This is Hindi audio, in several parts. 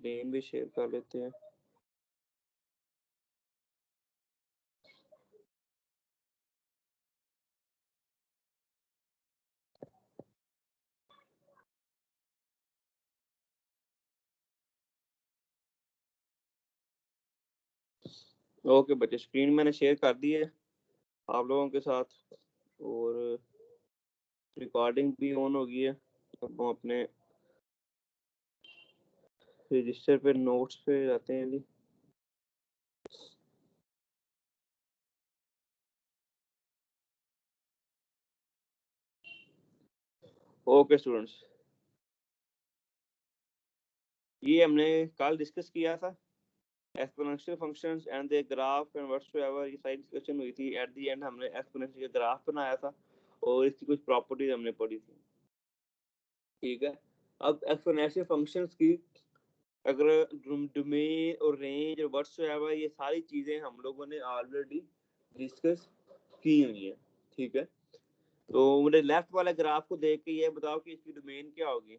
स्क्रीन भी शेयर कर लेते हैं। ओके बच्चे, स्क्रीन मैंने शेयर कर दी है आप लोगों के साथ और रिकॉर्डिंग भी ऑन हो गई है। अब हम अपने रजिस्टर पे नोट्स पे जाते हैं जी। ओके स्टूडेंट्स, ये हमने कल डिस्कस किया था exponential functions and the graph and whatsoever, ये सारी डिस्कशन हुई थी। एट द एंड हमने एक्सपोनेंशियल का ग्राफ बनाया था और इसकी कुछ प्रॉपर्टीज हमने पढ़ी थी। ठीक है, अब एक्सपोनेंशियल फंक्शंस की अगर डोमेन और रेंज और व्हाटसोएवर, ये सारी चीजें हम लोगों ने ऑलरेडी डिस्कस की हुई है। ठीक है, तो मुझे लेफ्ट वाले ग्राफ को देख के ये बताओ कि इसकी डोमेन क्या होगी।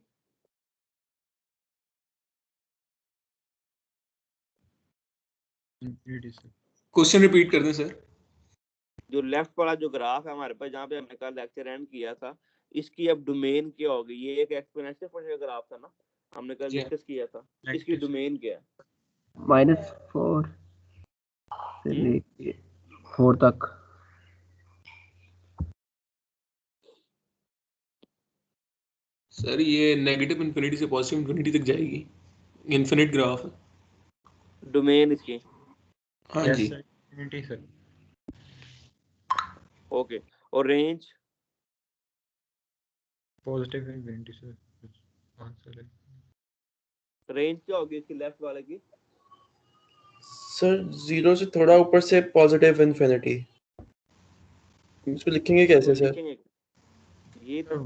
क्वेश्चन रिपीट कर दें सर। जो लेफ्ट वाला जो ग्राफ है हमारे पास, जहाँ पे हमने कल लेक्चर एंड किया था, इसकी अब डोमेन क्या होगी। ये एक एक्सपोनेंशियल फंक्शन का ग्राफ था ना, हमने कल डिस्कस किया था। इसकी डोमेन क्या है? -4 से लेके 4 तक। सर ये नेगेटिव इन्फिनिटी से पॉजिटिव इन्फिनिटी तक जाएगी, इन्फिनिट ग्राफ है। डोमेन इसकी? हाँ जी इन्फिनिटी सर। ओके, और range? Positive infinity sir answer है। रेंज क्या होगी इसकी लेफ्ट वाले की? सर 0 से थोड़ा ऊपर से पॉजिटिव इन्फिनिटी। इसको लिखेंगे कैसे सर? लिखेंगे ये तो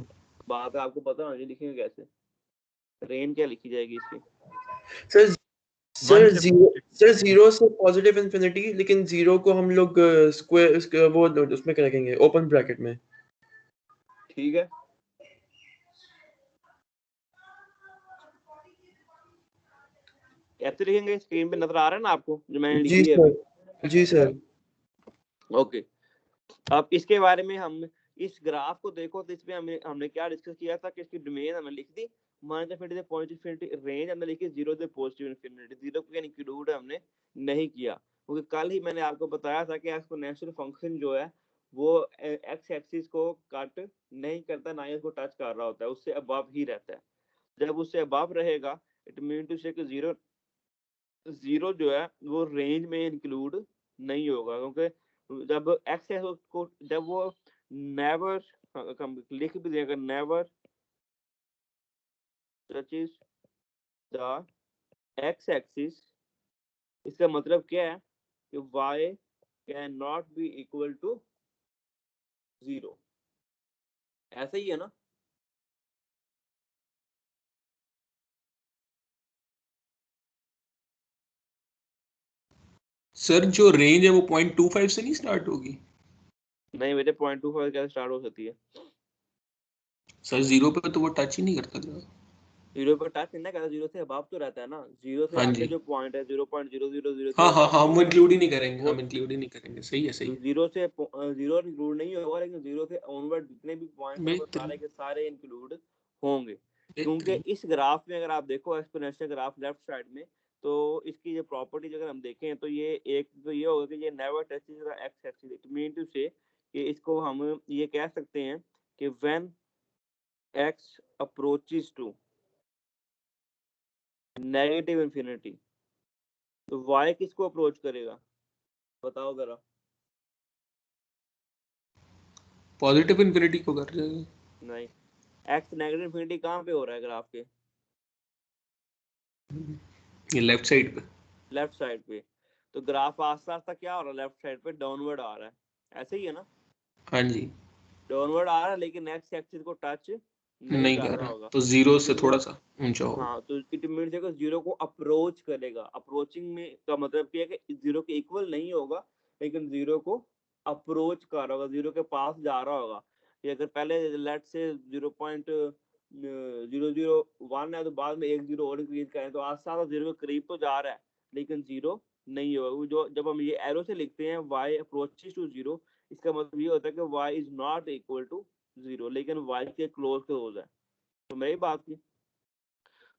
बात है, आपको पता होना चाहिए लिखेंगे कैसे। रेंज क्या लिखी जाएगी इसकी? सर 0 से पॉजिटिव इन्फिनिटी, लेकिन 0 को हम लोग स्क्वायर वो उसमें रखेंगे ओपन ब्रैकेट में। ठीक है, ऐसे लिखेंगे। स्क्रीन पे नजर आ रहा है ना आपको जो मैंने लिखी है अभी? जी सर। ओके, अब इसके बारे में हम इस ग्राफ को देखो तो इसमें हमने क्या डिस्कस किया था कि इसकी डोमेन हमने लिख दी -इन्फिनिटी से पॉजिटिव इन्फिनिटी, रेंज हमने लिखी 0 से पॉजिटिव इन्फिनिटी। 0 को इंक्लूड हमने नहीं किया क्योंकि कल ही मैंने आपको बताया था कि एक्सपोनेंशियल फंक्शन जो है वो एक्स एक्सिस को कट नहीं करता, ना ही उसको टच कर रहा होता है, उससे अबव ही रहता है। जब उससे अबव रहेगा इट मीन टू से कि 0 जो है वो रेंज में इंक्लूड नहीं होगा, क्योंकि जब एक्स है को जब वो नेवर लिख भी देगा never touches the x axis, इसका मतलब क्या है कि y can not be equal to 0। ऐसा ही है ना? सर जो रेंज है वो 0.25 से नहीं स्टार्ट होगी? नहीं बेटे, 0.25 कैसे स्टार्ट हो सकती है? सर 0 पे तो वो टच ही नहीं करता था। 0 पर टच नहीं करता, 0 से अबव तो रहता है ना। 0 से आगे जो पॉइंट है 0.000 हाँ हम इंक्लूड ही नहीं करेंगे, हम इंक्लूड ही नहीं करेंगे। सही है, सही है। 0 से 0 इंक्लूड नहीं होगा, लेकिन 0 से ऑनवर्ड जितने भी पॉइंट हैं वो सारे के सारे इंक्लूड होंगे। क्योंकि इस ग्राफ में अगर आप देखो एक्सपोनेंशियल ग्राफ लेफ्ट साइड में, तो इसकी जो प्रॉपर्टीज अगर हम देखें तो ये एक तो ये होगा कि ये never touches the x axis. It mean to say कि इसको हम ये कह सकते हैं कि when x approaches to negative infinity, तो y किसको अप्रोच करेगा बताओ जरा? पॉजिटिव इन्फिनिटी को कर जाएगा। नहीं, x नेगेटिव इन्फिनिटी कहाँ पे हो रहा है ग्राफ के? ये लेफ्ट साइड पे, लेफ्ट साइड पे। तो ग्राफ आस्ता आस्ता क्या हो रहा है लेफ्ट साइड पे? डाउनवर्ड आ रहा है। ऐसे ही है ना? हाँ जी, डाउनवर्ड आ रहा है लेकिन एक्स एक्सिस को टच नहीं कर रहा होगा, तो 0 से थोड़ा सा ऊंचा होगा। हाँ, तो इट मींस है कि 0 को अप्रोच करेगा। अप्रोचिंग में का मतलब क्या है कि 0 के इक्वल नहीं होगा, लेकिन 0 को अप्रोच कर रहा होगा, 0 के पास जा रहा होगा। ये अगर पहले लेट से 0.5 001 है तो बाद में 1 0 और इंक्रीज करें तो आस्ता जीरो के करीब तो जा रहा है लेकिन जीरो नहीं होगा। वो जो जब हम ये एरो से लिखते हैं y अप्रोचेस टू जीरो, इसका मतलब ये होता है कि y is not equal to zero, लेकिन y के क्लोज है। तो मेरी बात की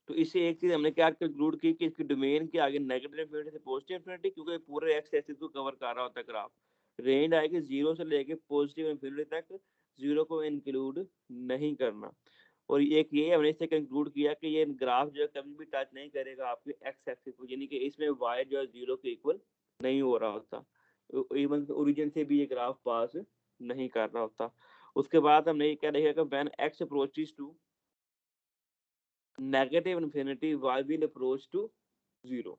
तो इससे एक चीज हमने क्या कंक्लूड की कि इसकी डोमेन के आगे नेगेटिव इंफिनिटी से पॉजिटिव इंफिनिटी, क्योंकि पूरे एक्स एक्सिस को कवर कर रहा होता है ग्राफ। रेंज आएगी जीरो से लेके पॉजिटिव इंफिनिटी तक, जीरो को इंक्लूड नहीं करना। और एक ये हमने इससे कंक्लूड किया कि ये ग्राफ जो है कभी भी टच नहीं करेगा आपके एक्स एक्सिस को, यानी कि इसमें y जो है जीरो के इक्वल नहीं हो रहा होता, इवन ओरिजिन से भी ये ग्राफ पास नहीं कर रहा होता। उसके बाद हमने ये क्या देखा कि when x approaches to negative infinity y will approach to zero.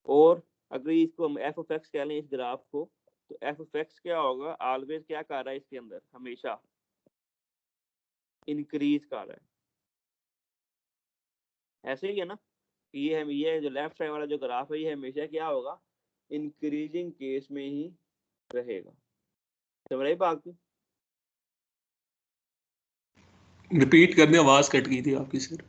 और अगर इसको हम एफ ऑफ एक्स कह लें इस ग्राफ को, तो एफ ऑफ एक्स क्या होगा, ऑलवेज क्या कर रहा है इसके अंदर, हमेशा इंक्रीज कर रहा है। ऐसे ही है ना, ये जो लेफ्ट साइड वाला जो ग्राफ है ये हमेशा क्या होगा, इंक्रीजिंग केस में ही रहेगा। समझ रही बात की? रिपीट करने आवाज कट गई थी आपकी सर।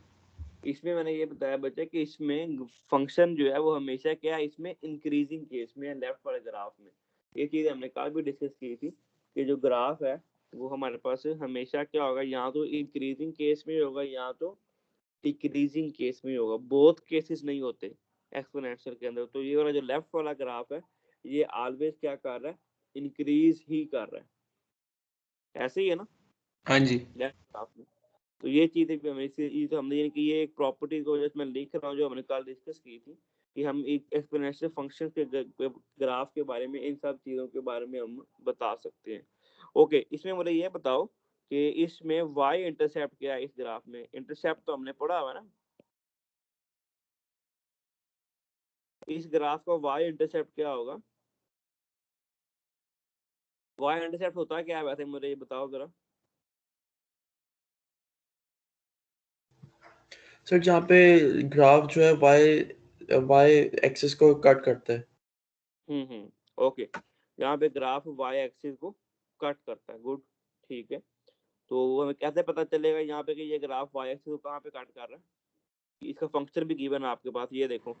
इसमें मैंने ये बताया बच्चे कि इसमें फंक्शन जो है वो हमेशा क्या है, इसमें इंक्रीजिंग केस में है लेफ्ट वाले ग्राफ में। ये चीज हमने कल भी डिस्कस की थी कि जो ग्राफ है वो हमारे पास हमेशा क्या होगा, यहाँ तो इंक्रीजिंग केस में होगा, यहाँ तो डिक्रीजिंग केस में होगा, बोथ केसेस नहीं होते एक्सपोनेंशियल के अंदर। तो ये वाला जो लेफ्ट वाला ग्राफ है ये ऑलवेज क्या कर रहा है, इंक्रीज ही कर रहा है। ऐसे ही है ना हाँ जी। लेफ्ट ग्राफ में। तो ये चीजें भी हमें ये तो हमने यानी कि ये एक प्रॉपर्टी को जैसे मैं लिख रहा हूँ जो हमने कल डिस्कस की थी कि हम एक एक्सपोनेंशियल फंक्शन के ग्राफ के बारे में, इन सब चीजों के बारे में हम बता सकते हैं। ओके, इसमें मुझे ये बताओ कि इसमें y इंटरसेप्ट क्या है इस ग्राफ में। इंटरसेप्ट तो हमने पढ़ा हुआ है ना, इस ग्राफ का y इंटरसेप्ट क्या होगा, y इंटरसेप्ट होता क्या है वैसे, मुझे ये बताओ जरा। सर जहाँ पे ग्राफ जो है y एक्सिस को कट करता है। ओके, यहाँ पे ग्राफ y एक्सिस को कट करता है, गुड, ठीक है। तो हमें कैसे पता चलेगा यहाँ पे कि ये ग्राफ y एक्सिस को कहाँ पे कट कर रहा है, इसका फंक्शन भी गिवन है आपके पास, ये देखो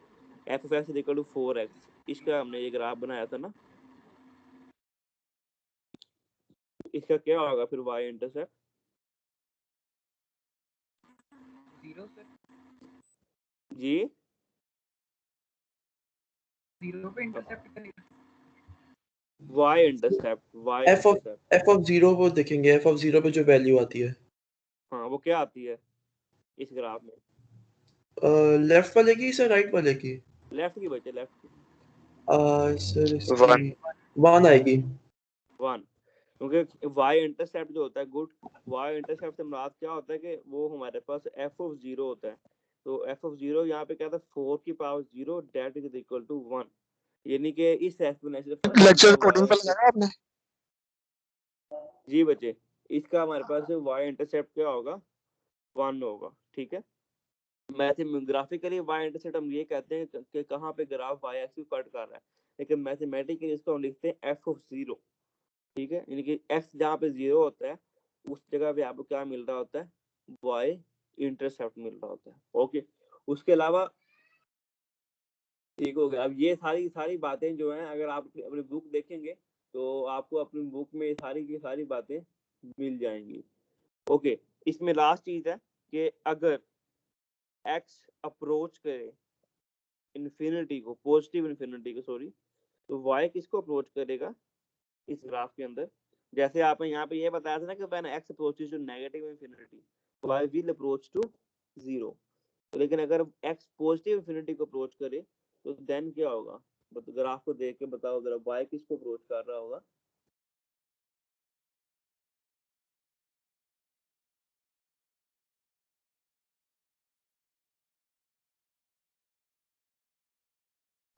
f of x equal to 4x, इसका हमने ये ग्राफ बनाया था ना, इसका क्या होगा फिर y इंटरसेप्ट, जीरो सर, जी जीरो पे इंटरसेप्ट करेगा। y intercept, y F intercept of zero को देखेंगे, एफ ऑफ जीरो पे जो वैल्यू आती है हाँ वो क्या आती है इस ग्राफ में, लेफ्ट वाले की सर राइट वाले की? लेफ्ट की बचे, लेफ्ट की सर इसकी 1 आएगी। 1, क्योंकि y इंटरसेप्ट जो होता है, गुड, y इंटरसेप्ट से मुराद क्या होता है कि वो हमारे पास f ऑफ 0 होता है। तो f ऑफ 0 यहाँ पे क्या था, 4 की power 0 that is equal to 1, यानी कि इस एक्सपोनेंशियल लेक्चर रिकॉर्डिंग पे लगाया आपने? जी बच्चे, इसका हमारे पास y इंटरसेप्ट क्या होगा, 1 होगा, ठीक है। मैथमेटिकली y इंटरसेप्ट हम ये कहते हैं कि कहाँ पे ग्राफ y एक्सिस को कट कर रहा है, लेकिन मैथमेटिकली इसको हम लिखते हैं f ऑफ 0, ठीक है। यानी कि x जहाँ पे 0 होता है उस जगह पे आपको क्या मिल रहा होता है, y इंटरसेप्ट मिल रहा होता है। ओके, उसके अलावा ठीक हो गया। अब ये सारी सारी बातें जो हैं अगर आप अपनी बुक देखेंगे तो आपको अपनी बुक में सारी की सारी बातें मिल जाएंगी। ओके, इसमें लास्ट चीज है कि अगर x अप्रोच करे इन्फिनिटी को, पॉजिटिव इन्फिनिटी को सॉरी, तो y किसको अप्रोच करेगा इस ग्राफ के अंदर, जैसे आपने यहाँ पे ये बताया था ना कि when x approaches to negative infinity y will approach to 0। लेकिन अगर x पॉजिटिव इन्फिनिटी को अप्रोच करे तो देन क्या होगा, ग्राफ को देख के बताओ जरा, y किसको अप्रोच कर रहा होगा,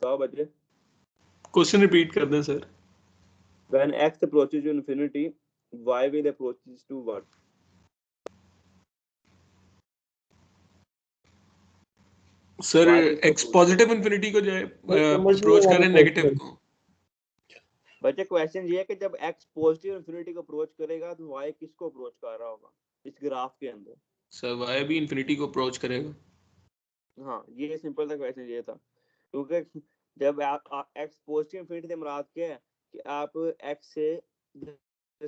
बताओ बच्चे। क्वेश्चन रिपीट कर दें sir. When x approaches to infinity, y will approaches to what? Sir Y किसको एक्स approach पॉजिटिव इन्फिनिटी को जाए समझ नहीं अप्रोच आ रहा करें नेगेटिव question। को। बच्चे क्वेश्चन ये है कि जब x पॉजिटिव इन्फिनिटी को अप्रोच करेगा तो y किसको अप्रोच कर रहा होगा इस ग्राफ के अंदर, सर y भी इंफिनिटी को अप्रोच करेगा। हाँ, ये सिंपल सा क्वेश्चन ये था, क्योंकि जब आप x पॉजिटिव इंफिनिटी से मुराद क्या है कि आप x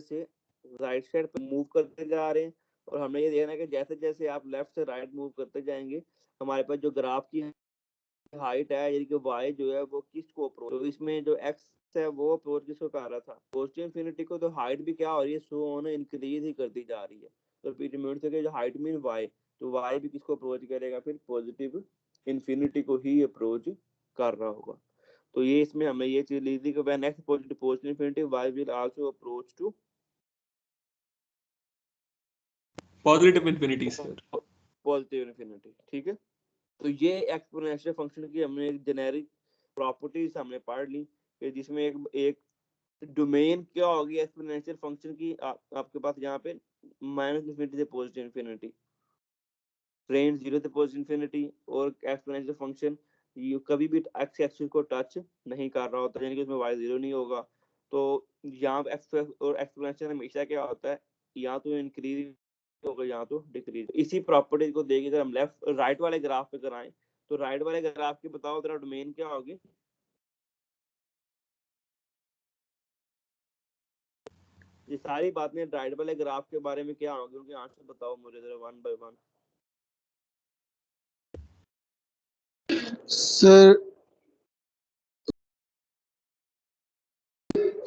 से राइट साइड पर मूव करते जा रहे हैं, और हमने ये देखना है कि जैसे जैसे आप लेफ्ट से राइट मूव करते जाएंगे, हमारे पास जो ग्राफ की हाइट है यानी कि y जो है वो किसको अप्रोच, तो इसमें जो x है वो अप्रोच किसको कर रहा था, पॉजिटिव इंफिनिटी को, तो हाइट भी क्या हो रही है, सो ऑन इंक्रीज ही करती जा रही है। तो रिमेंबर से जो हाइट मीन y, तो y भी किसको अप्रोच करेगा, फिर पॉजिटिव इंफिनिटी को ही अप्रोच कर रहा होगा। तो ये इसमें हमें ये चीज ली थी कि when x positive infinity y will also approach to positive infinity sir. Positive infinity. ठीक है, तो ये एक्सपोनेंशियल फंक्शन की हमने एक जेनेरिक प्रॉपर्टीज हमने पढ़ ली, कि जिसमें एक डोमेन क्या होगी एक्सपोनेंशियल फंक्शन की, आपके पास यहाँ पे माइनस इंफिनिटी से पॉजिटिव इंफिनिटी, रेंज 0 से पॉजिटिव इंफिनिटी, और एक्सपोनेंशियल फंक्शन ये कभी भी एक्स एक्सिस को टच नहीं कर रहा होता, यानी कि उसमें y 0 नहीं होगा। तो यहाँ एक्स और एक्सपोनेंशियल हमेशा क्या होता है, या तो इंक्रीज होगा या तो डिक्रीज। इसी प्रॉपर्टी को देखिए अगर हम लेफ्ट राइट वाले ग्राफ पे कराएं, तो राइट वाले ग्राफ की बताओ तेरा डोमेन क्या होगी। ये सारी बातें राइट वाले ग्राफ के बारे में क्या होगी, उनके आंसर बताओ मुझे जरा one by one.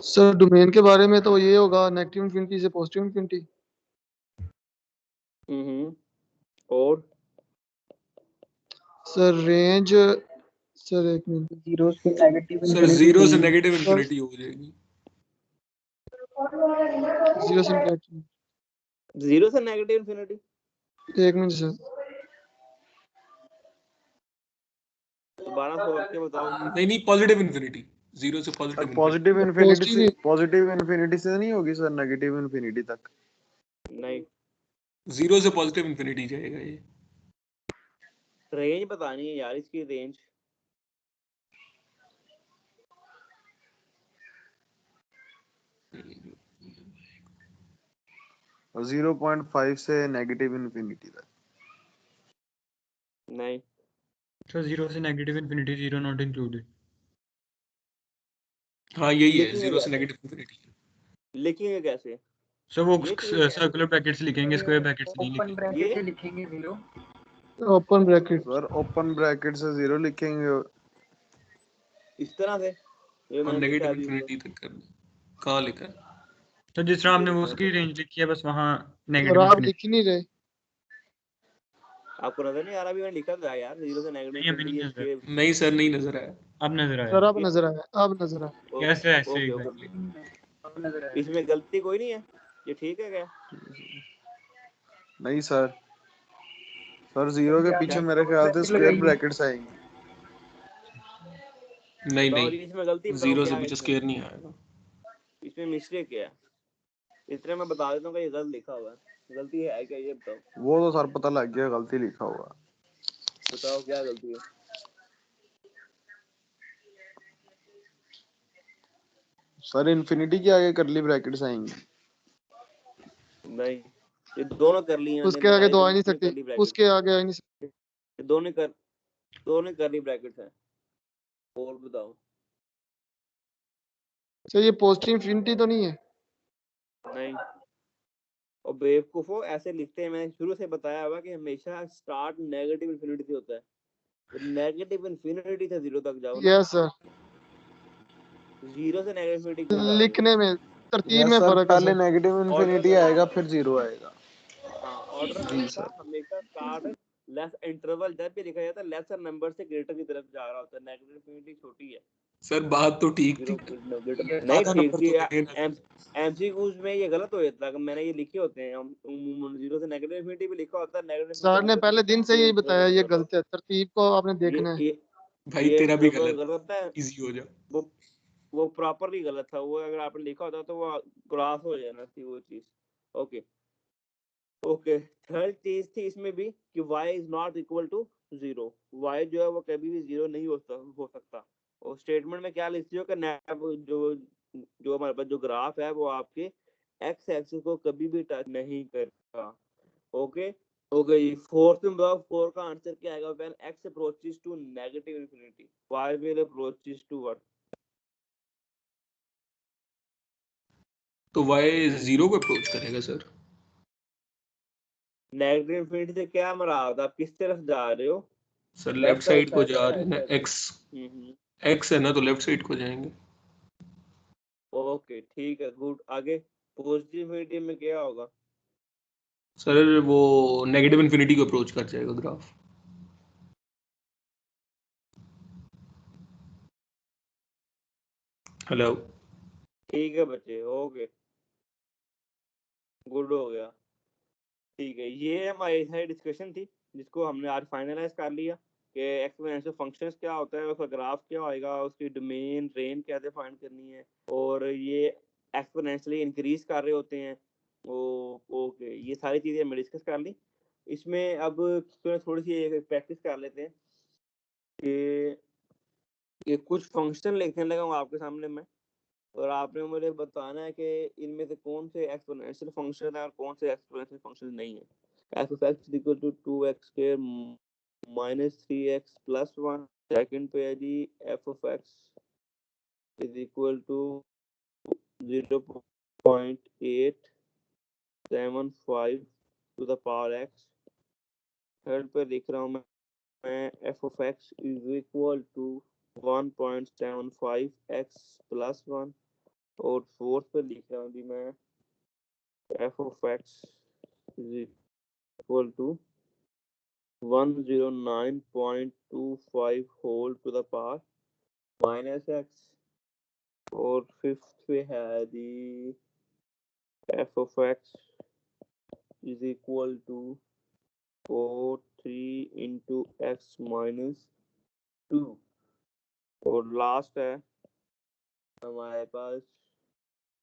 Sir domain के बारे में तो ये होगा नेगेटिव इंफिनिटी से पॉजिटिव इंफिनिटी। और सर रेंज, सर एक मिनट, जीरो से नेगेटिव सर इंफिनिटी 0 से नहीं। नेगेटिव इंफिनिटी हो जाएगी। जीरो से नेगेटिव, 0 से नेगेटिव इंफिनिटी, एक मिनट सर, दोबारा सोच के बताओ। नहीं पॉजिटिव इंफिनिटी, 0 से पॉजिटिव इंफिनिटी। पॉजिटिव इन्फिनिटी से नहीं होगी सर, नेगेटिव इन्फिनिटी तक। नहीं, 0 से पॉजिटिव इंफिनिटी जाएगा ये। रेंज बतानी है यार इसकी रेंज। और 0.5 से नेगेटिव इन्फिनिटी तक। नहीं, So 0 से नेगेटिव इन्फिनिटी, 0 नॉट इंक्लूडेड। हाँ यही है, लिखेंगे 0 से कैसे, नेगेटिव इंफिनिटी। लिखेंगे कैसे, सो वो ये चीज सर्कुलर ब्रैकेट्स लिखेंगे, स्क्वायर ब्रैकेट्स नहीं ओपन लिखेंगे। ब्रैकेट ये से लिखेंगे 0। Open bracket, sir open bracket से 0 लिखेंगे। इस तरह से ये और मैंने लिखा नेगेटिव है अभी ऊपर। इंफिनिटी तक करना। कहाँ लिखा है? तो जिस तरह ये आपने वो देखो उसकी रेंज लिखी है, बस वहाँ और नेगेटिव आप इंफिनिटी। लिख ही नहीं रहे। आपको नजर नहीं आ रहा, अभी मैंने लिखा था यार 0 से नेगेटिव नहीं, अभी इंफिनिटी नहीं नजर, ये नहीं सर, नहीं नजर आया। अब नजर आया। सर अब नजर आया, अब नजर आया। कैसे ऐसे ओके एग्जैक्टली? ओके, नजर आया। इसमें गलती कोई नहीं है, ये ठीक है क्या। नहीं सर, सर 0 के पीछे मेरे ख्याल से ब्रैकेट स्क्वायर लगाइए। ब्रैकेट्स आएंगे। नहीं बताओ नहीं, इसमें गलती बताओ 0 से क्या है, पीछे इसमें स्क्वायर नहीं आएगा। इसमें मिस्टेक क्या है, इतने मैं बता देता हूँ कि ये गलत लिखा हुआ है, गलती है क्या ये बताओ, वो तो सर पता लग गया, गलती लिखा हुआ। बताओ क्या गलती है। सर इन्फिनिटी के आगे करली ब्रैकेट्स आएंगी। नहीं, ये दोनों कर ली मैंने उसके आगे लगाई तो तो आ ही नहीं इसमें सकती, करली ब्रैकेट, उसके आगे आ ही नहीं सकती। ये दोनों करली ब्रैकेट है। और बताओ, सर ये पॉजिटिव इंफिनिटी तो नहीं है। नहीं, और बेवकूफो ऐसे लिखते हैं, मैंने शुरू से बताया हुआ कि हमेशा स्टार्ट नेगेटिव इन्फिनिटी से होता है, तो नेगेटिव इन्फिनिटी से 0 तक जाओ ना, यस सर, 0 से नेगेटिव इन्फिनिटी क्यों जा रहे हो। लिखने में तरतीब यस में सर, फर्क है पहले सर। नेगेटिव ऑर्डर इन्फिनिटी गलत आएगा है, फिर 0 आएगा। हाँ ऑर्डर जी गलत था, सर। हमेशा स्टार्ट लेस इंटरवल जब भी लिखा जाता है लेसर नंबर से ग्रेटर की तरफ जा रहा होता है, नेगेटिव इन्फिनिटी छोटी है, सर बात तो ठीक थी, 0 ग्रेटर Yes, नहीं आधा ठीक नंबर थी। तो देना था। एमसीक्यूज में ये गलत हो जाता है, मैंने ये लिखे होते हैं, हम 0 से नेगेटिव इन्फिनिटी भी लिखा होता है, नेगेटिव सर ने पहले दिन से यही बताया, ये इन्फिनिटी गलत है, तरतीब को आपने देखना है। भाई ये तेरा भी जो गलत, गलत है इजी हो जा। वो प्रॉपरली गलत था, वो अगर आपने लिखा होता तो वो क्रॉस हो जाना थी वो चीज। ओके ओके, थर्ड चीज थी इसमें भी कि y is not equal to 0, y जो है वो कभी भी 0 नहीं हो सकता। और स्टेटमेंट में क्या लिखती हो कि जो जो हमारे पास जो ग्राफ है वो आपके x एक्सिस को कभी भी टच नहीं करेगा। ओके, ओके जी, फोर्थ में बताओ, 4 का आंसर क्या आएगा? When x approaches to negative infinity, y will approaches to what? तो y 0 को अप्रोच करेगा सर। नेगेटिव इंफिनिटी से क्या मराद? आप किस तरफ जा रहे हो? सर लेफ्ट साइड को जा रहे हैं ना, x है ना, तो लेफ्ट साइड को जाएंगे। ओके ठीक है, गुड। आगे पॉजिटिव इंफिनिटी में क्या होगा? सर वो नेगेटिव इन्फिनिटी को अप्रोच कर जाएगा ग्राफ। हेलो, ठीक है बच्चे, ओके गुड हो गया। ठीक है, ये हमारी डिस्कशन थी जिसको हमने आज फाइनलाइज कर लिया कि एक्सपोनेंशियल फंक्शंस क्या होता है, उसका ग्राफ क्या होएगा, उसकी डोमेन रेंज कैसे फाइंड करनी है, और ये एक्सपोनेंशियली इंक्रीज कर रहे होते हैं। ओके, ये सारी चीज़ें हमने डिस्कस कर ली। इसमें अब थोड़ी सी प्रैक्टिस कर लेते हैं कि ये कुछ फंक्शन लिखने लगा हूँ आपके सामने मैं, और आपने मुझे बताना है कि इनमें से कौन से एक्सपोनेंशियल फंक्शन है और कौन से एक्सपोनेंशियल फंक्शन नहीं है। f of x is equal to 2x square minus 3x plus 1। Second पे है जी f of x is equal to 0.875 to the power x। Third पे लिख रहा हूँ मैं f of x is equal to 1.75x plus 1। और फोर्थ पे लिख रहा हूँ जी मैं f of x is equal to 109.25 whole to the power minus x। और फिफ्थ पे है जी f of x is equal to 43 into x minus 2। और लास्ट है हमारे पास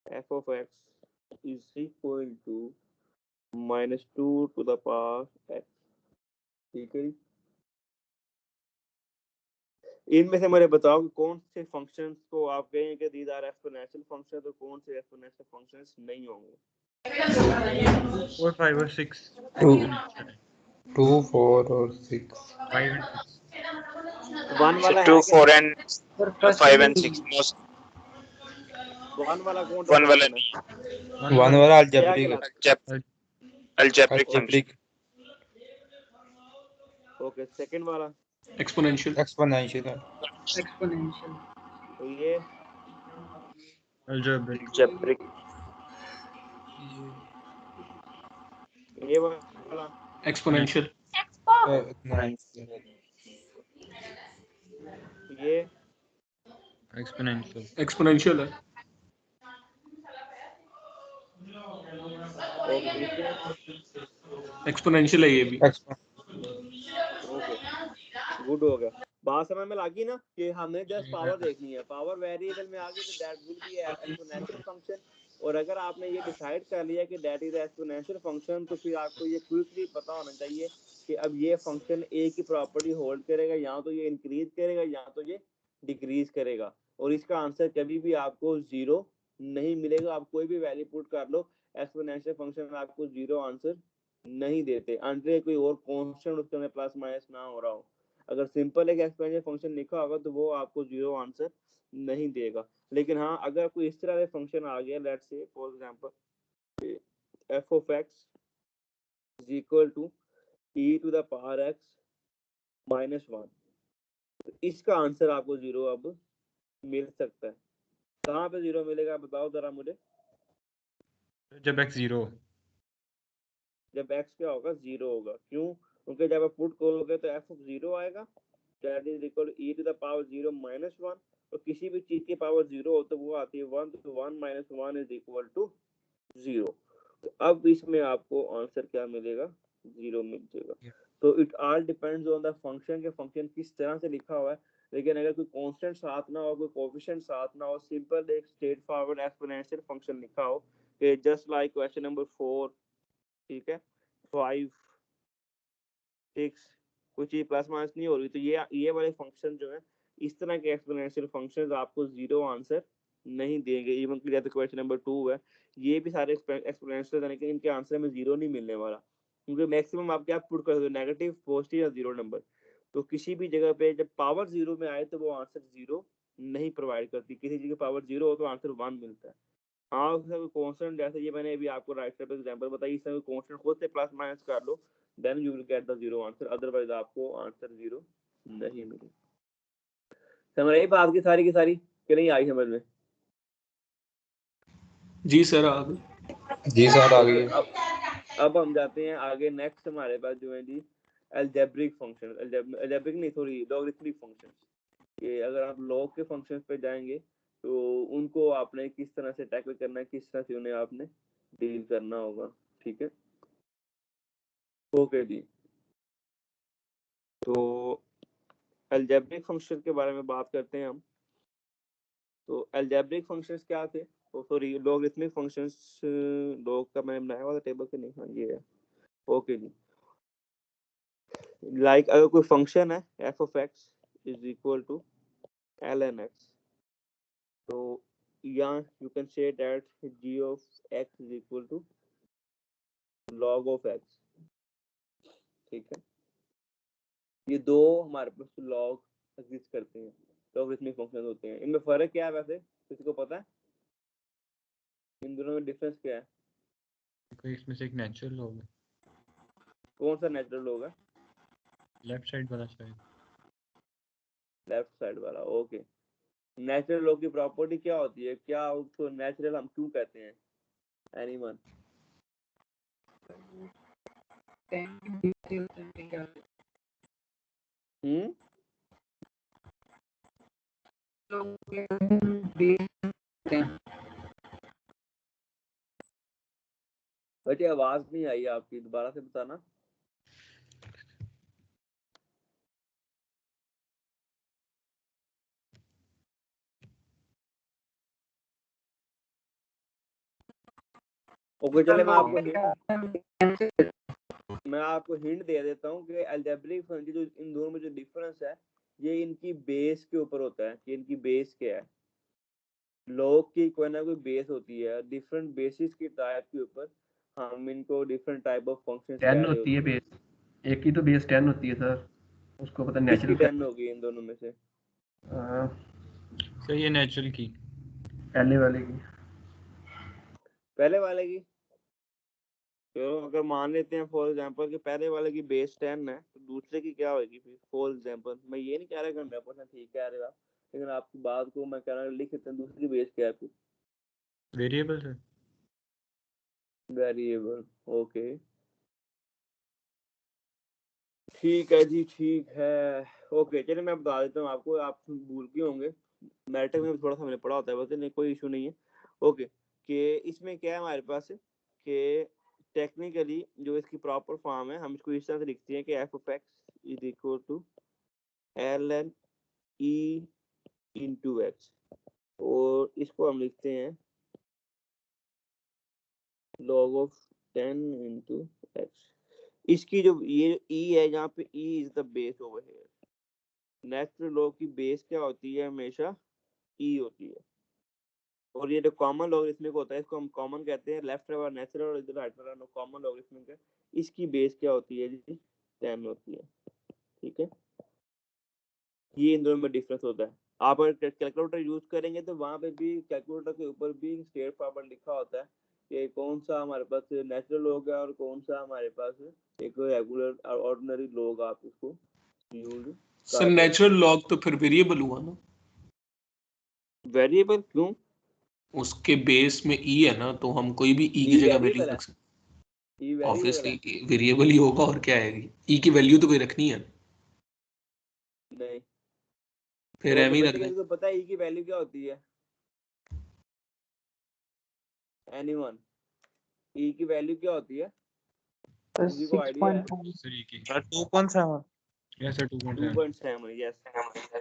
f of x is equal to -2 to the power x। ठीक है जी, इनमें से मुझे बताओ कि कौन से फंक्शंस को आप कहेंगे कि दीज आर एक्सपोनेंशियल फंक्शंस और कौन से एक्सपोनेंशियल फंक्शंस नहीं होंगे। 4, 5 और 6। 2, 4 और 6। 5 and 6। 1 वाला है 2, कि 4 नहीं? and 5 and 6 most 1 वाला कौन सा 1 वाला फंक्शन है? 1 वाला क्या अलजेब्रिक कहलाता algebraic function। ओके, सेकंड वाला एक्सपोनेंशियल। Exponential exponential. तो ये algebraic वाला एक्सपोनेंशियल। ये एक्सपोनेंशियल। एक्सपोनेंशियल है। ओके, इसमें एक्सपोनेंशियल है ये भी। ओके गुड हो गया। बात समझ में लगी ना कि हमें जस्ट पावर देखनी है, पावर वेरिएबल में आ गई तो that will be exponential function. और अगर आपने ये डिसाइड कर लिया कि दैट इज एक्सपोनेंशियल फंक्शन, तो फिर आपको ये क्विकली पता होना चाहिए कि अब ये फंक्शन ए की प्रॉपर्टी होल्ड करेगा, या तो ये इंक्रीज करेगा या तो ये डिक्रीज करेगा। और इसका आंसर कभी भी आपको 0 नहीं मिलेगा। आप कोई भी वैल्यू पुट कर लो, एक्सपोनेंशियल फंक्शन आपको 0 आंसर नहीं देते अंडर कोई और कांस्टेंट उसके अंदर प्लस माइनस ना हो रहा हो। अगर सिंपल एक एक्सपोनेंशियल फंक्शन लिखा होगा तो वो आपको 0 आंसर नहीं देगा। लेकिन हाँ, अगर कोई इस तरह का फंक्शन आ गया, let's say for example f of x is equal to e to the power x minus 1, तो इसका आंसर आपको 0 अब मिल सकता है। कहाँ पे 0 मिलेगा बताओ जरा मुझे। जब x 0, जब x क्या होगा? 0 होगा। क्यों? क्योंकि जब आप पुट करोगे तो f of 0 आएगा, that is equal to e to the power 0 minus 1। और किसी भी चीज की पावर 0 हो तो वो आती है 1, तो 1 minus 1 is equal to 0। तो अब इसमें आपको आंसर क्या मिलेगा? 0 मिल जाएगा। तो it all depends on the function के फंक्शन किस तरह से लिखा हुआ है। लेकिन अगर कोई कांस्टेंट साथ ना हो, कोई कोएफिशिएंट साथ ना हो, सिंपल एक स्ट्रेट फॉरवर्ड एक्सपोनेंशियल फंक्शन लिखा हो कि जस्ट लाइक क्वेश्चन नंबर 4, ठीक है, 5, 6, कोई चीज प्लस माइनस नहीं हो रही, तो ये वाले फंक्शन जो है, इस तरह के एक्सपोनेंशियल फंक्शंस आपको 0 आंसर नहीं देंगे। इवन कि जैसे क्वेश्चन नंबर 2 है, ये भी सारे एक्सपोनेंशियल, यानी कि इनके आंसर में 0 नहीं मिलने वाला। क्योंकि मैक्सिमम आप क्या पुट कर दो, नेगेटिव, पॉजिटिव या जीरो नंबर। तो किसी भी जगह पे जब पावर जीरो में आए तो वो आंसर जीरो नहीं प्रोवाइड करती, किसी जगह पावर जीरो हो तो आंसर 1 मिलता है। हाँ उसका कांस्टेंट, जैसे ये मैंने अभी आपको राइट साइड पे एग्जांपल बताई, इसमें कांस्टेंट खुद से प्लस माइनस कर लो, then you will get the zero answer, otherwise आपको आंसर जीरो नहीं मिलेगा। समझ आई बात की सारी कि नहीं आई समझ में? जी सर आ गई। जी सर आ गई ओके, है। अब हम जाते हैं आगे। नेक्स्ट हमारे पास जो है जी अलजेब्रिक फंक्शन, अलजेब्रिक नहीं सॉरी लॉगरिथमिक फंक्शन। ये अगर आप लॉग के फंक्शंस पे जाएंगे तो उनको आपने किस तरह से टैकल करना है, किस तरह से उन्हें आपने डील करना होगा, ठीक है। ओके जी, तो अलजेब्रिक फंक्शन के बारे में बात करते हैं हम। तो अलजेब्रिक फंक्शंस क्या थे, तो सॉरी लॉगरिथमिक फंक्शंस, लॉग का मैंने बनाया हुआ था टेबल के, नहीं हाँ ये है। ओके जी, लाइक अगर कोई फंक्शन है f of x is equal to l n x, तो यहाँ you can say that g of x is equal to log of x, ठीक है। ये दो हमारे पास लॉग एग्जिस्ट करते हैं, लॉगरिथमिक फंक्शन होते हैं। इनमें फर्क क्या है वैसे, किसी को पता है इन दोनों में डिफरेंस क्या है? कोई इसमें से एक नेचुरल लॉग है, कौन सा नेचुरल लॉग है? लेफ्ट साइड वाला शायद। लेफ्ट साइड वाला, ओके। नेचुरल लॉग की प्रॉपर्टी क्या होती है, क्या उसको नेचुरल हम क्यों कहते हैं? एनीवन? बच्चे आवाज नहीं आई आपकी, दोबारा से बताना। ओके चले मैं आपको हिंट दे देता हूँ कि अलजेब्रिक फंक्शन जो इन दोनों में जो डिफरेंस है ये इनकी बेस के ऊपर होता है कि इनकी बेस क्या है। लॉग की कोई ना कोई बेस होती है, डिफरेंट बेसिस की टाइप के ऊपर हम इनको डिफरेंट टाइप ऑफ फंक्शंस कह 10 रहे होती है होते हैं। बेस, एक की तो बेस 10 होती है सर, उसको पता किसकी नेचुरल 10 होगी इन दोनों में से? सही है नेचुरल की, पहले वाले की। पहले वाले की, तो अगर मान लेते हैं फॉर एग्जांपल कि पहले वाले की बेस 10 है तो दूसरे की क्या होगी फिर? फॉर एग्जांपल मैं ये नहीं कह रहा कि 100% ठीक कह रहे हो आप, लेकिन आपकी बात को मैं कह रहा हूँ लिख सकते हैं दूसरी बेस क्या है फिर? वेरिएबल है। वेरिएबल, ओके ठीक है जी, ठीक है। ओके चलिए मैं बता देता हूँ आपको, आप भूल गए होंगे, मैट्रिक में भी थोड़ा सा मैंने पढ़ा होता है वैसे, नहीं कोई इशू नहीं है। ओके, कि इसमें क्या है हमारे पास कि टेक्निकली जो इसकी प्रॉपर फॉर्म है हम इसको इस तरह से लिखते हैं कि f of x is equal to l n e into x, और इसको हम लिखते हैं log ऑफ 10 इंटू एक्स। इसकी जो ये ई है यहाँ पे, E is the base over here. Natural log की बेस क्या होती है? हमेशा ई होती है। और ये जो कॉमन लॉगरिथमिक होता है इसको हम कॉमन कहते हैं, लेफ्ट वाला नेचुरल और इधर राइट वाला कॉमन लॉगरिथमिक है। इसकी बेस क्या होती है जी? 10 होती है, ठीक है। ये इन दोनों में डिफरेंस होता है। आप अगर कैलकुलेटर यूज करेंगे तो वहां पे भी कैलकुलेटर के ऊपर भी स्टेट फॉरवर्ड लिखा होता है कि कौन सा हमारे पास नेचुरल लॉग है और कौन सा हमारे पास एक रेगुलर ऑर्डिनरी लॉग आप इसको यूज सर नेचुरल लॉग तो फिर वेरिएबल हुआ ना? वेरिएबल क्यों? उसके बेस में ई है ना, तो हम कोई भी ई की जगह वैल्यू रख सकते हैं। ऑब्वियसली वेरिएबल ही होगा, और क्या है? ई की वैल्यू तो कोई रखनी है, नहीं, फिर ओके एम ही रख बच्चे दें। किसी को पता है ई की वैल्यू क्या होती है? एनीवन? ई की वैल्यू क्या होती है? किसी को आइडिया है? 2.7 यस सर 2.7। 2.7, यस।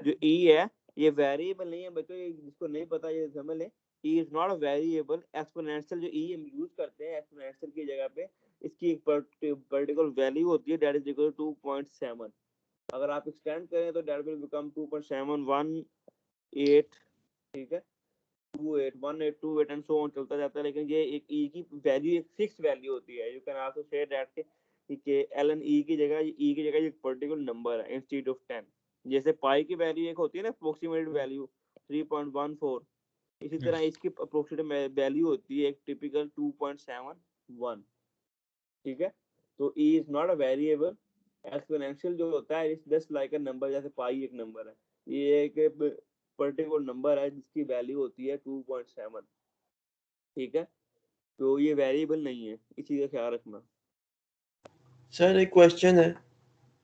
जो ई है ये वेरिएबल नहीं है बच्चों, ये जिसको नहीं पता ये समझ ले। E is not a variable. Exponential जो ई हम यूज करते हैं एक्सपोनेंशियल की जगह पे, इसकी एक पर्टिकुलर वैल्यू होती है दैट इज इक्वल टू 2.7। अगर आप एक्सटेंड करें तो दैट विल बिकम 2.718, ठीक है। 281828 एंड सो ऑन चलता जाता है, लेकिन ये एक ई की वैल्यू एक फिक्स वैल्यू होती है। You can also say that ठीक है, ln e की जगह एक पर्टिकुलर नंबर है इंस्टेड ऑफ 10। जैसे पाई की वैल्यू एक होती है ना अप्रोक्सीमेट वैल्यू 3.14, इसी तरह इसकी अप्रोक्सीमेट वैल्यू होती है एक टिपिकल 2.71। ठीक है, तो e is not a variable. Exponential जो होता है it's just like a number, जैसे पाई एक नंबर है, ये एक पर्टिकुलर नंबर है जिसकी वैल्यू होती है 2.7। ठीक है, तो ये वेरिएबल नहीं है, इस चीज का ख्याल रखना। सर एक क्वेश्चन है।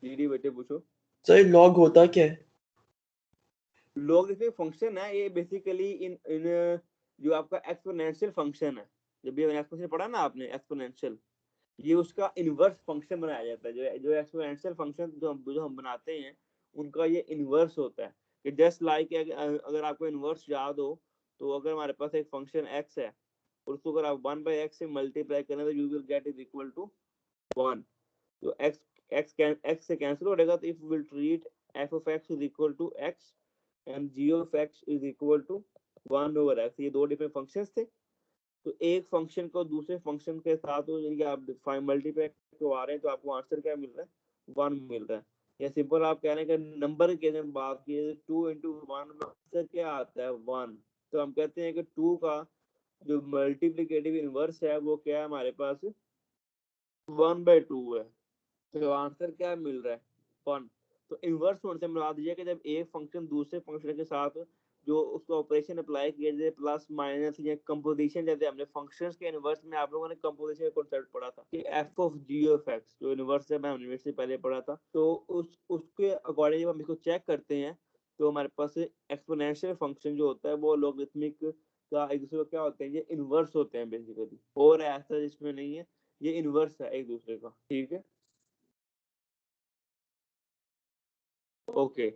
जी बेटे पूछो। सर लॉग होता क्या है? लॉग इसमें फंक्शन है, ये बेसिकली इन इन जो आपका एक्सपोनेंशियल फंक्शन है, जब भी एक्सपोनेंशियल पढ़ा ना आपने एक्सपोनेंशियल, ये उसका इनवर्स फंक्शन बनाया जाता है। जो एक्सपोनेंशियल फंक्शन जो हम बनाते हैं उनका ये इनवर्स होता है। कि जस्ट लाइक अगर आपको इनवर्स याद हो, तो अगर हमारे पास एक फंक्शन x है और उसको अगर आप 1/x से मल्टीप्लाई करें तो you will get is equal to 1। तो x से कैंसिल हो जाएगा, तो if will treat f of x is equal to x and g of x is equal to 1/x। ये दो डिफरेंट फंक्शंस थे, तो एक फंक्शन को दूसरे फंक्शन के साथ यानी कि आप मल्टीप्लाई करवा रहे हैं तो आपको आंसर क्या मिल रहा है, 1 मिल रहा है। या सिंपल आप कह रहे हैं कि नंबर के जब बात की 2 into 1 में आंसर क्या आता है 1, तो हम कहते हैं कि 2 का जो मल्टीप्लिकेटिव इनवर्स है वो क्या है हमारे पास 1/2 है। तो आंसर क्या मिल रहा है 1। तो इनवर्स होने से मुराद ये है कि जब एक फंक्शन दूसरे फंक्शन के साथ जो उसका ऑपरेशन अप्लाई किया जाए प्लस माइनस या कंपोजिशन, जैसे हमने फंक्शंस के इनवर्स में आप लोगों ने कंपोजिशन का कॉन्सेप्ट पढ़ा था कि f of g of x जो इनवर्स है, हमने से पहले पढ़ा था। तो उसके अकॉर्डिंग जब हम इसको चेक करते हैं तो हमारे पास एक्सपोनेंशियल फंक्शन जो होता है वो लॉगरिथमिक का एक दूसरे को क्या होते हैं, ये इनवर्स होते हैं बेसिकली, और ऐसा इसमें नहीं है, ये इनवर्स है एक दूसरे का। ठीक है, ओके।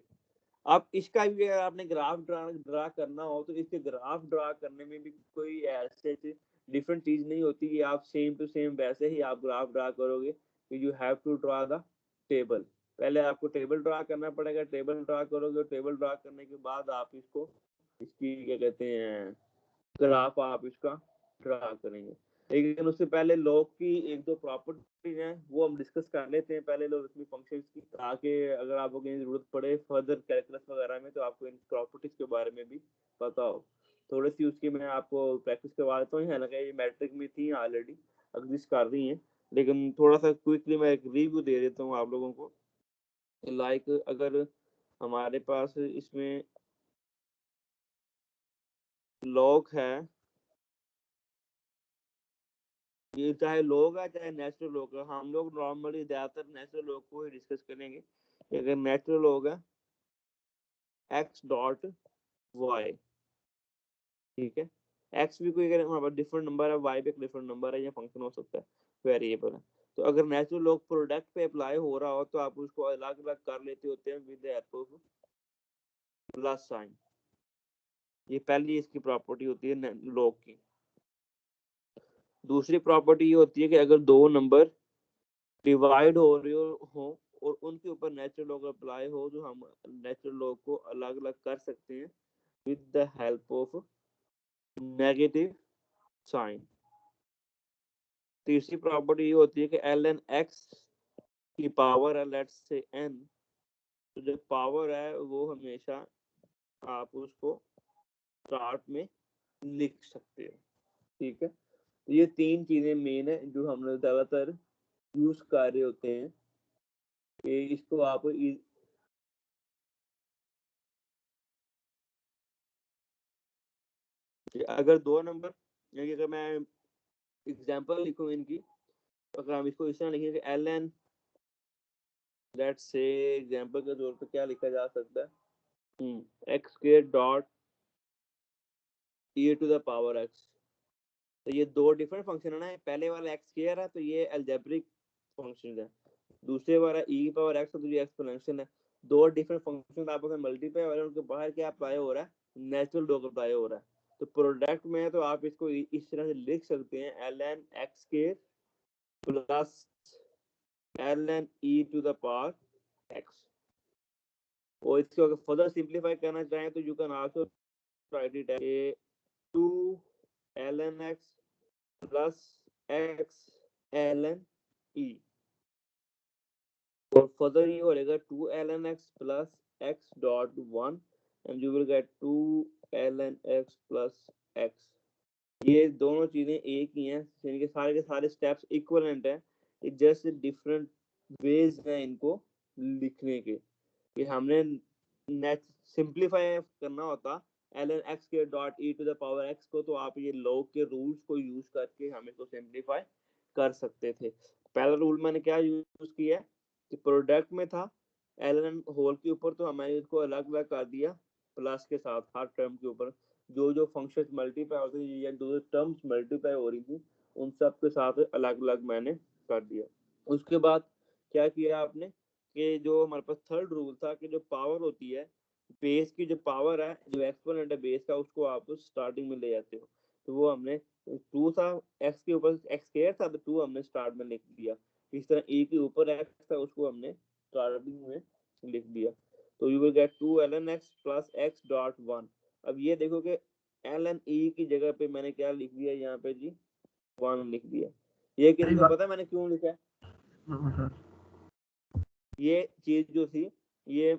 अब इसका भी अगर आपने ग्राफ ड्रा करना हो तो इसके ग्राफ ड्रा करने में भी कोई ऐसे डिफरेंट चीज नहीं होती कि आप सेम टू सेम वैसे ही आप ग्राफ ड्रा करोगे। You have to draw the table. पहले आपको टेबल ड्रा करना पड़ेगा, टेबल ड्रा करोगे, टेबल ड्रा करने के बाद आप इसको इसकी क्या कहते हैं ग्राफ आप इसका ड्रा करेंगे। लेकिन उससे पहले लॉग की एक दो प्रॉपर्टीज हैं वो हम डिस्कस कर लेते हैं पहले लॉगरिथमिक फंक्शंस की, ताकि अगर आपको कहीं जरूरत पड़े फर्दर कैलकुलस वगैरह में तो आपको इन प्रॉपर्टीज के बारे में भी पता हो। थोड़ी सी उसकी मैं आपको प्रैक्टिस करवा देता हूँ, हालांकि ये मैट्रिक में थी ऑलरेडी एग्जिस्ट कर रही हैं, लेकिन थोड़ा सा क्विकली मैं एक रिव्यू दे देता हूँ आप लोगों को। लाइक अगर हमारे पास इसमें लॉग है, ये चाहे लोग है चाहे नेचुरल लोग है, हम लोग नॉर्मली ज्यादातर नेचुरल लोग को ही डिस्कस करेंगे। अगर नेचुरल लोग है x डॉट y, ठीक है, x भी कोई अगर हमारे पास डिफरेंट नंबर है, y भी एक डिफरेंट नंबर है या फंक्शन हो सकता है, वेरिएबल है। तो अगर नेचुरल लोग प्रोडक्ट पे अप्लाई हो रहा हो तो आप उसको अलग अलग कर लेते होते हैं with the help of plus sign. ये पहली इसकी प्रॉपर्टी होती है लोग की। दूसरी प्रॉपर्टी ये होती है कि अगर दो नंबर डिवाइड हो रहे हो और उनके ऊपर नेचुरल लॉग अप्लाई हो तो हम नेचुरल लॉग को अलग अलग कर सकते हैं with the help of negative sign. तीसरी प्रॉपर्टी ये होती है कि ln x की पावर है लेट्स से n, तो जो पावर है वो हमेशा आप उसको स्टार्ट में लिख सकते हो। ठीक है, तो ये तीन चीजें मेन है जो हम लोग ज्यादातर यूज कर रहे होते हैं कि इसको आप अगर दो नंबर, यानी अगर मैं एग्जांपल लिखूं इनकी, तो अगर हम इसको इस तरह लिखेंगे ln लेट्स से एग्जांपल के तौर पे क्या लिखा जा सकता है x square dot e to the power x। तो ये दो डिफरेंट फंक्शन है ना, पहले वाला x स्क्वायर है तो ये अलजेब्रिक फंक्शन है, दूसरे वाला e पावर x तो ये एक्सपोनेंशियल है। दो डिफरेंट फंक्शन आपस में मल्टीप्लाई हो रहे हैं, उनके बाहर क्या अप्लाई हो रहा है, नेचुरल लॉग अप्लाई हो रहा है। तो प्रोडक्ट में तो आप इसको इस तरह से लिख सकते हैं ln x square plus ln e to the power x। और इसको अगर फर्दर सिंपलीफाई करना चाहें तो you can also write it as 2 ln x plus x ln e। और फर्दर ये हो जाएगा 2lnx plus x dot 1 and you will get 2lnx plus x। ये दोनों चीजें एक ही हैं, इनके सारे के सारे स्टेप्स इक्विवेलेंट हैं, ये जस्ट डिफरेंट वेज हैं इनको लिखने के। कि हमने नेट सिंपलीफाई करना होता ln x के dot e to the power x को, तो आप ये लॉग के रूल्स को यूज करके हम इसको सिंपलीफाई कर सकते थे। पहला रूल मैंने क्या यूज किया है कि प्रोडक्ट में था ln होल के ऊपर, तो हमने इसको अलग अलग कर दिया प्लस के साथ हर टर्म के ऊपर। जो जो फंक्शंस मल्टीप्लाई होते थे या जो टर्म्स मल्टीप्लाई हो रही थी उन सब के साथ अलग अलग मैंने कर दिया। उसके बाद क्या किया आपने कि जो हमारे पास थर्ड रूल था कि जो पावर होती है बेस की, जो पावर है जो एक्सपोनेंट है बेस का, उसको आप स्टार्टिंग में ले जाते हो। तो वो हमने 2 था x के ऊपर x स्क्वायर था, तो 2 हमने स्टार्ट में लिख दिया। इस तरह e के ऊपर x था उसको हमने स्टार्टिंग में लिख दिया। तो you will gate 2ln x plus x dot 1। अब ये देखो कि ln e की जगह पे मैंने क्या लिख दिया यहाँ पे जी 1 लिख दिया। ये किसी को पता है मैंने क्यों लिखा है? ये चीज जो थी ये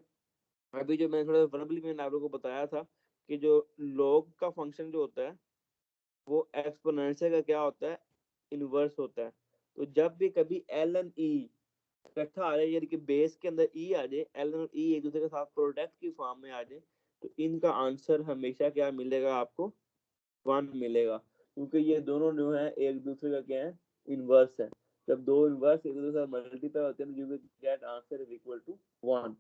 अभी जो मैंने थोड़ा वर्बली मैंने आप लोगों को बताया था कि जो log का फंक्शन जो होता है वो एक्सपोनेंशियल का क्या होता है, इनवर्स होता है। तो जब भी कभी ln e इकट्ठा आ जाए यानी कि बेस के अंदर e आ जाए, ln और e एक दूसरे के साथ प्रोडक्ट की फॉर्म में आ जाए, तो इनका आंसर हमेशा क्या मिलेगा आपको 1 मिलेगा, क्योंकि ये दोनों जो है एक दूसरे का क्या है, इनवर्स है। जब दो इनवर्स एक दूसरे से मल्टीप्लाई होते हैं तो you will get answer is equal to 1।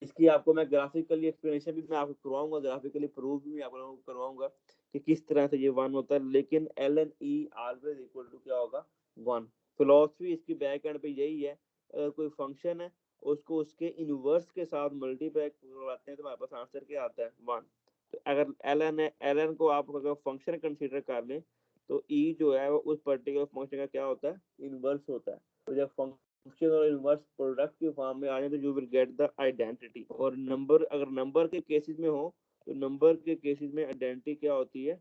इसकी आपको मैं ग्राफिकली एक्सप्लेनेशन भी मैं आपको करवाऊंगा, ग्राफिकली प्रूफ भी आप लोगों को करवाऊंगा कि किस तरह से ये 1 होता है। लेकिन ln e always equal to क्या होगा 1। फिलॉसफी इसकी बैक एंड पे यही है, अगर कोई फंक्शन है उसको उसके इनवर्स के साथ मल्टीप्लाई करवाते हैं तो हमारे पास आंसर क्या आता है 1। तो अगर ln को आप अगर फंक्शन कंसीडर कर लें तो e जो है वो उस पर्टिकुलर फंक्शन का क्या होता है, इनवर्स होता है। तो जब फंक्शन और इनवर्स प्रोडक्ट की फॉर्म में आ जाए तो you will get the identity. और नंबर, अगर नंबर के केसेस में हो तो नंबर के केसेस में आइडेंटिटी क्या होती है,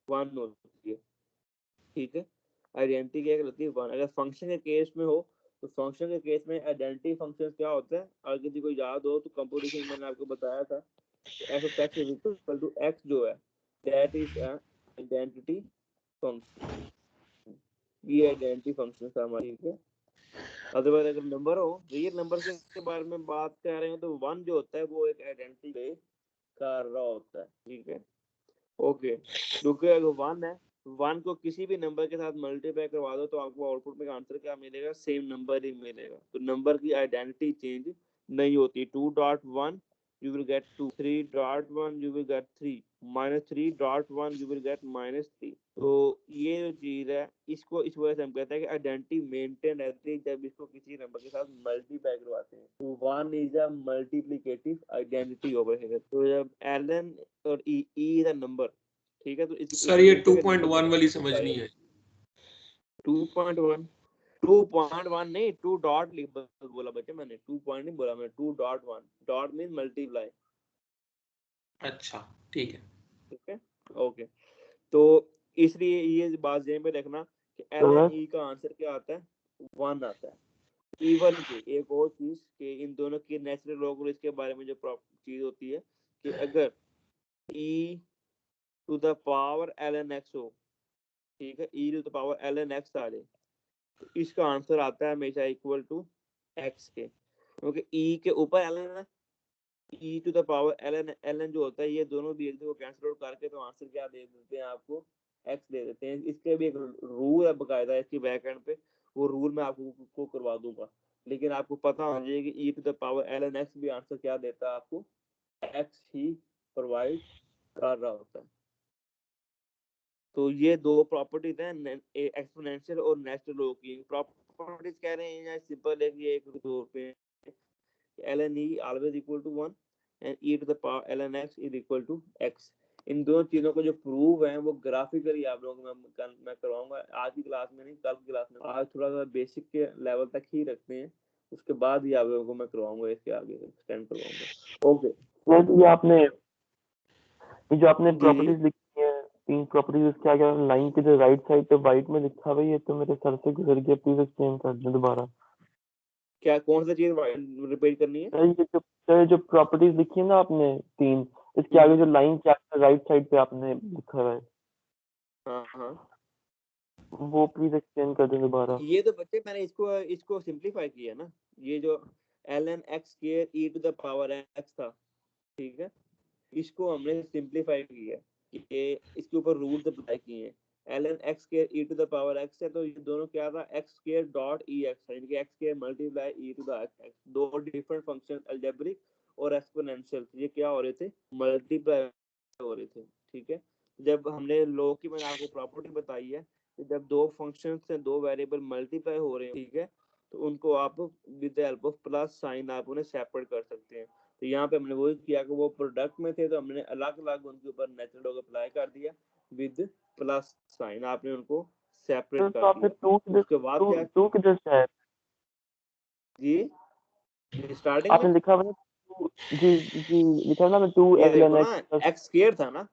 1 होती है। ठीक है, आइडेंटिटी क्या होती है 1। अगर फंक्शन के केस में हो तो फंक्शन के केस में आइडेंटिटी फंक्शन क्या होता है, अगर किसी को याद हो तो कंप्यूटेशन मैंने आपको बताया था f of x is equal to x जो है that is a identity function। ये आइडेंटिटी फंक्शन था हमारी। ठीक है, अदरवाइज अगर नंबर हो, रियल नंबर के बारे में बात कर रहे हैं तो 1 जो होता है वो एक आइडेंटिटी पे कर रहा होता है। ठीक है, ओके। क्योंकि अगर 1 है, 1 को किसी भी नंबर के साथ मल्टीप्लाई करवा दो तो आपको आउटपुट में आंसर क्या मिलेगा, सेम नंबर ही मिलेगा। तो नंबर की आइडेंटिटी चेंज नहीं होती। 2.1 you will get 2, 3.1 you will get 3, -3.1 you will get -3। तो ये जो चीज है इसको इस वजह से हम कहते हैं कि आइडेंटिटी मेंटेन रहती है जब इसको किसी नंबर के साथ मल्टीप्लाई करवाते हैं। तो 1 is a multiplicative identity over here. तो जब ln और e इज अ नंबर, ठीक है, तो सर ये 2.1 वाली समझ नहीं है। 2.1 नहीं, 2 डॉट बोला बच्चे मैंने, 2 पॉइंट नहीं बोला मैंने, 2.1 डॉट मीन मल्टीप्लाई। अच्छा ठीक है, ठीक है, ओके। तो इसलिए ये बात ज़हन में रखना कि ln e का आंसर क्या आता है, 1 आता है। इवन के एक और चीज कि इन दोनों की नेचुरल लॉग और इसके बारे में जो चीज होती है कि अगर e to the power ln x हो, ठीक है, e to the power ln x आ जाए तो इसका आंसर आता है हमेशा इक्वल टू x के, क्योंकि e के ऊपर ln है, e to the power ln जो होता है ये दोनों भी एक दूसरे को कैंसिल आउट करके तो आंसर क्या दे देते हैं आपको, x दे देते हैं। इसके भी एक रूल है बकायदा इसकी बैक एंड पे, वो रूल मैं आपको करवा दूंगा। लेकिन आपको पता होना चाहिए कि e to the power ln x भी आंसर क्या देता है आपको, x ही प्रोवाइड कर रहा होता है। तो ये दो प्रॉपर्टीज हैं एक्सपोनेंशियल और नेचुरल लॉग की। प्रॉपर्टीज कह रहे हैं या सिंपल है कि एक तौर पे ln e always equal to 1 and e to the power ln x is equal to x। इन दोनों चीजों को जो प्रूव है वो ग्राफिकली आप लोगों को मैं करवाऊंगा आज की क्लास में नहीं, कल की क्लास में। आज थोड़ा सा बेसिक के लेवल तक ही रखते हैं, उसके बाद ही आप लोगों को मैं करवाऊंगा, इसके आगे एक्सटेंड करवाऊंगा। ओके सर ये जो आपने प्रॉपर्टीज लिखी है, 3 प्रॉपर्टीज, उसके आगे लाइन के जो राइट साइड पे वाइट में लिखा हुआ है, ये तो मेरे सर से गुजर गया, प्लीज एक्सप्लेन कर दें दोबारा। क्या कौन सा चीज रिपीट करनी है? ये जो प्रॉपर्टीज लिखी है ना आपने 3, इसके आगे जो लाइन चैप्टर राइट साइड पे आपने लिखा हुआ है, हाँ वो प्लीज एक्सप्लेन कर दो दोबारा। ये तो बच्चे मैंने इसको सिंपलीफाई किया ना, ये जो ln x square e to the power x था, ठीक है, इसको हमने सिंपलीफाई किया कि इसके ऊपर रूल्स अप्लाई किए हैं। ln x square e to the power x है, तो ये दोनों क्या था, x square dot e x है, यानी कि x square multiply e to the x, दो डिफरेंट फंक्शन अलजेब्रिक और एक्सपोनेंशियल, ये क्या हो रहे थे, मल्टीप्लाई हो रहे थे, ठीक है। जब हमने लॉ की मैंने आपको प्रॉपर्टी बताई है कि जब दो फंक्शन से दो वेरिएबल मल्टीप्लाई हो रहे हैं, ठीक है, तो उनको आप with the help of plus sign आप उन्हें सेपरेट कर सकते हैं। तो यहाँ पे हमने वही किया कि वो प्रोडक्ट में थे तो हमने अलग अलग उनके ऊपर मेथड अप्लाई कर दिया विद प्लस साइन, आपने उनको सेपरेट तो कर आपने दिया। उसके बाद क्या टू किधर से है? जी स्टार्टिंग आपने में लिखा हुआ है जी लिखा है ना 2 ये देखो ln ना, x एक्स स्क्वायर था ना,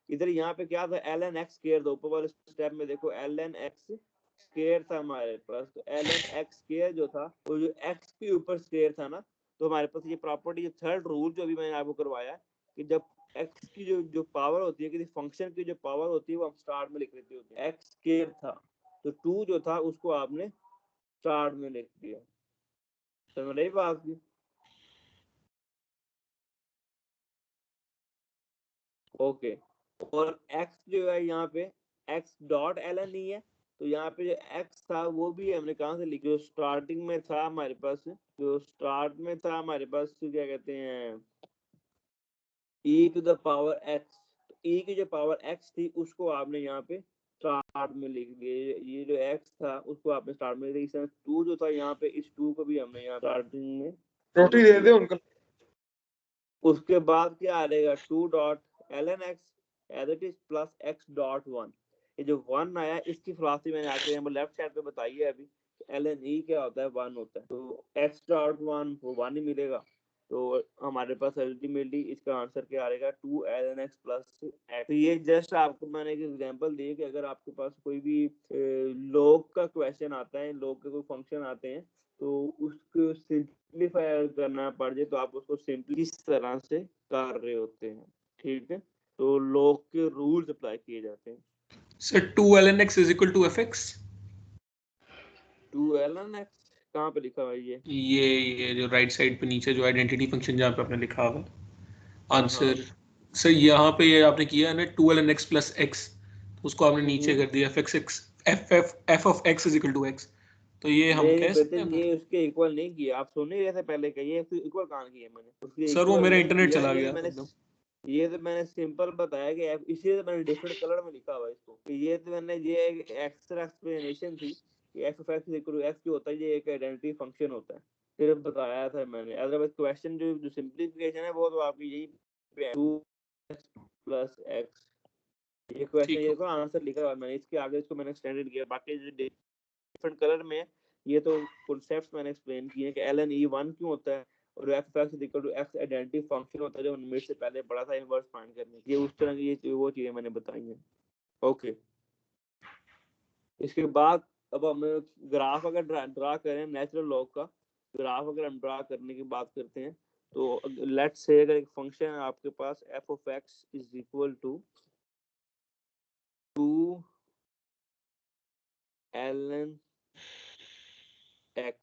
इधर यहाँ पे क्या था, ln x स्क्वायर था, ऊपर वाले स्टेप में देखो ln x स्क्वायर था हमारे पास, तो ln x स्क्वायर जो था वो जो x के ऊपर स्क्वायर था ना, तो हमारे पास ये प्रॉपर्टी, थर्ड रूल जो अभी मैंने आपको करवाया कि जब x की जो पावर होती है, किसी फंक्शन की जो पावर होती है वो हम स्टार्ट में लिख लेते होते हैं, x स्क्वायर था तो 2 जो था उसको आपने स्टार्ट में लिख दिया, समझ रही बात की? ओके, और x जो है यहाँ पे x डॉट ln नहीं है, तो यहाँ पे जो x था वो भी हमने कहाँ से लिखा, जो स्टार्टिंग में था हमारे पास, जो स्टार्ट में था हमारे पास, तो क्या कहते हैं e to the power x, तो e की जो पावर x थी उसको आपने यहाँ पे स्टार्ट में लिख दिया, ये जो x था उसको आपने स्टार्ट में लिख दिया, 2 जो था यहाँ पे, इस 2 को भी हमने यहाँ स्टार्टिंग में रोटी दे दे उनको। उसके बाद क्या आ जाएगा, 2 dot ln x as it is plus x dot 1, ये जो 1 आया इसकी फिलॉसफी मैंने आपको यहाँ पर लेफ्ट साइड पे बताई है अभी, ln e क्या होता है, 1 होता है, तो x डॉट 1 वो 1 ही मिलेगा, तो हमारे पास अल्टीमेटली इसका आंसर क्या आएगा, 2 ln x प्लस x। तो ये जस्ट आपको मैंने एक एग्जांपल दी कि अगर आपके पास कोई भी लॉग का क्वेश्चन आता है, लॉग के कोई फंक्शन आते हैं, तो उसको सिंपलीफाई करना पड़ जाए तो आप उसको सिंपली इस तरह से कर रहे होते हैं, ठीक है, तो लॉग के रूल्स अप्लाई किए जाते हैं। Sir 2 ln x is equal to fx, 2 ln x कहाँ पे लिखा हुआ है ये जो राइट साइड पे नीचे जो आइडेंटिटी फंक्शन जहाँ पे आपने लिखा हुआ हाँ आंसर, सर यहाँ पे ये आपने किया है ना 2 ln x प्लस x, तो उसको आपने नीचे कर दिया f of x is equal to x, तो ये हम नहीं कह बेटे, सकते हैं ये उसके इक्वल नहीं किया, आप सुन नहीं रहे थे पहले का, ये उसके इक्वल कहाँ किया मैंने, उसके सर वो इक्वल मेरा नहीं इंटरनेट किया, चला ये गया तो मैंने एकदम। ये तो मैंने सिंपल बताया कि इसीलिए तो मैंने डिफरेंट कलर में लिखा हुआ है इसको, कि ये तो मैंने ये एक एक्स्ट्रा एक्सप्लेनेशन थी कि f of x equal to x जो होता है ये एक आइडेंटिटी फंक्शन होता है, सिर्फ बताया था मैंने, अदरवाइज क्वेश्चन जो सिंपलीफिकेशन है वो तो आपकी यही पे है, 2x प्लस x, ये क्वेश्चन, ठीक ये है को आंसर लिखा हुआ है मैंने, इसके आगे इसको मैंने एक्सटेंडेड किया, बाकी जो डिफरेंट कलर में है ये तो कॉन्सेप्ट्स मैंने एक्सप्लेन किए कि ln e 1 क्यों होता है और f of x equal to x identity function होता है जो हमने से पहले पढ़ा था इनवर्स फाइंड करने की, ये उस तरह की ये वो चीजें मैंने बताई हैं। ओके, इसके बाद अब हम ग्राफ अगर ड्रा करें, नेचुरल लॉग का ग्राफ अगर हम ड्रा करने की बात करते हैं, तो लेट्स से अगर एक फंक्शन है आपके पास f of x is equal to 2 ln x,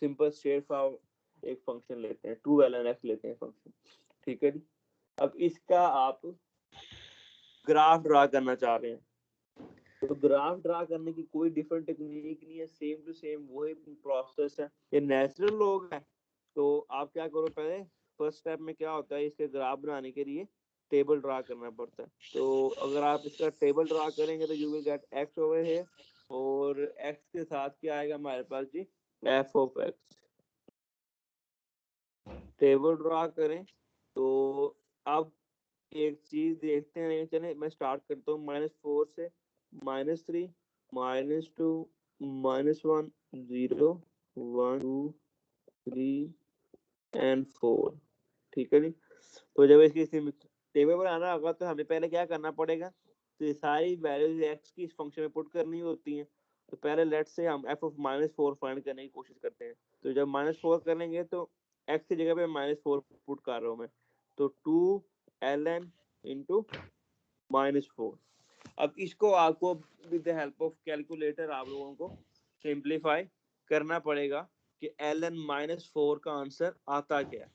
simple straight forward एक फंक्शन लेते हैं, 2 ln x लेते हैं फंक्शन, ठीक है जी। अब इसका आप ग्राफ ड्रा करना चाह रहे हैं, तो ग्राफ ड्रा करने की कोई डिफरेंट टेक्निक नहीं है, सेम टू सेम वही प्रोसेस है, ये नेचुरल लॉग है, तो आप क्या करो, पहले फर्स्ट स्टेप में क्या होता है, इसके ग्राफ बनाने के लिए टेबल ड्रा करना पड़ता है, तो अगर आप इसका टेबल ड्रा करेंगे तो you will gate x over here, और x के साथ क्या आएगा हमारे पास जी, f of x, table draw करें, तो अब एक चीज देखते हैं, चले मैं स्टार्ट करता हूँ -4 से, -3 -2 -1 0 1 2 3 एंड 4, ठीक है जी। तो जब इसकी टेबल बनाना होगा तो हमें पहले क्या करना पड़ेगा, तो ये सारी वैल्यूज एक्स की इस फंक्शन में पुट करनी होती हैं, तो पहले लेट से हम f ऑफ -4 फाइंड करने की कोशिश करते हैं। तो जब -4 करेंगे तो x की जगह पे -4 पुट कर रहा हूँ मैं, तो 2ln into -4। अब इसको आपको with the help of calculator आप लोगों को सिंप्लीफाई करना पड़ेगा कि ln -4 का आंसर आता क्या है।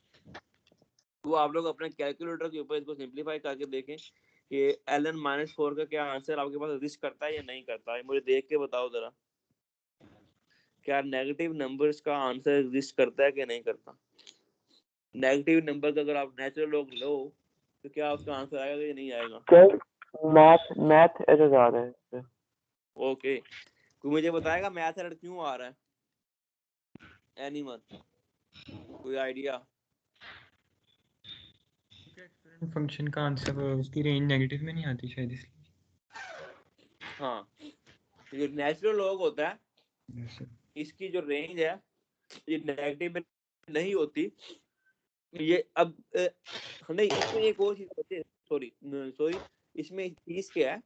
तो आप लोग अपने कैलकुलेटर के ऊपर इसको सिंप्लीफाई करके देखें कि ln -4 का क्या आंसर आपके पास रिस्क करता है या नहीं करता है। मुझे देख के बताओ जरा, क्या नेगेटिव नंबर्स का आंसर रिस्क करता है कि नहीं करता। नेगेटिव नंबर का अगर आप नेचुरल लॉग लो तो क्या उसका आंसर आएगा या नहीं आएगा। मैथ एरर आ रहा है। ओके, कोई मुझे बताएगा मैथ एरर क्यों आ रहा है? एनीवन, कोई आइडिया? फंक्शन का आंसर उसकी रेंज नेगेटिव में नहीं आती शायद इसलिए। हाँ, ये नेचुरल लॉग होता है, Yes, sir. इसकी जो रेंज है ये नेगेटिव में नहीं होती। ये अब नहीं, इसमें एक और चीज होती है, सॉरी इसमें चीज क्या है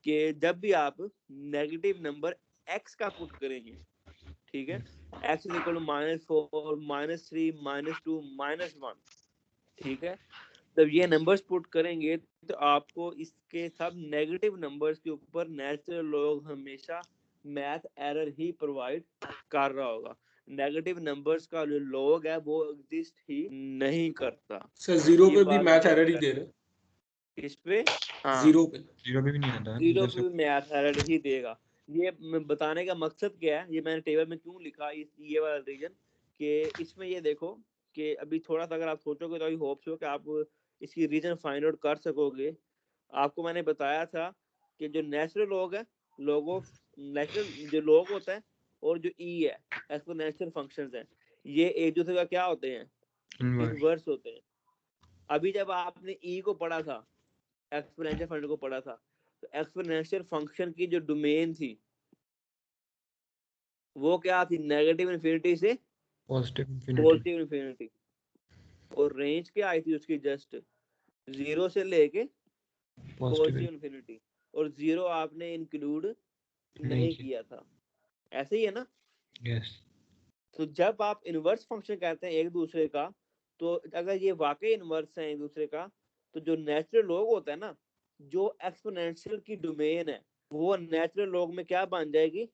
कि जब भी आप नेगेटिव नंबर x का पुट करेंगे, ठीक है, x इज इक्वल टू -4 -3 -2 -1, ठीक है, जब ये नंबर्स पुट करेंगे तो आपको इसके सब नेगेटिव नंबर्स के ऊपर नेचुरल लॉग हमेशा मैथ एरर ही प्रोवाइड कर रहा होगा। नेगेटिव नंबर्स का जो लॉग है वो एग्जिस्ट ही नहीं करता। सर जीरो ये पे भी बात मैथ एरर ही दे रहे। इस पे हाँ, जीरो पे भी नहीं आता जीरो जैसे पे भी मैथ एरर ही देगा। ये बताने का मकसद क्या है, ये मैंने टेबल में क्यों लिखा ये वाला रीजन कि इसमें ये देखो कि अभी थोड़ा सा अगर आप सोचोगे तो आई होप सो कि आप इसकी रीजन फाइंड आउट कर सकोगे। आपको मैंने बताया था कि जो नेचुरल लॉग है, लॉग ऑफ नेचुरल जो लॉग होता है और जो ई है एक्सपोनेंशियल फंक्शंस हैं, ये एक दूसरे का क्या होते हैं, इनवर्स होते हैं। अभी जब आपने ई को पढ़ा था, एक्सपोनेंशियल फंक्शन को पढ़ा था, तो एक्सपोनेंशियल फंक्शन की जो डोमेन थी वो क्या थी, नेगेटिव इन्फिनिटी से पॉजिटिव इन्फिनिटी, और रेंज क्या आई थी उसकी, जस्ट 0 से लेके पॉजिटिव इन्फिनिटी, और 0 आपने इंक्लूड नहीं किया था। ऐसे ही है ना। यस। तो जब आप इनवर्स फंक्शन कहते हैं एक दूसरे का, तो अगर ये वाकई इनवर्स है एक दूसरे का, तो जो नेचुरल लॉग होता है ना, जो एक्सपोनेंशियल की डोमेन है, वो नेचुरल लॉग में क्या बन जाएगी,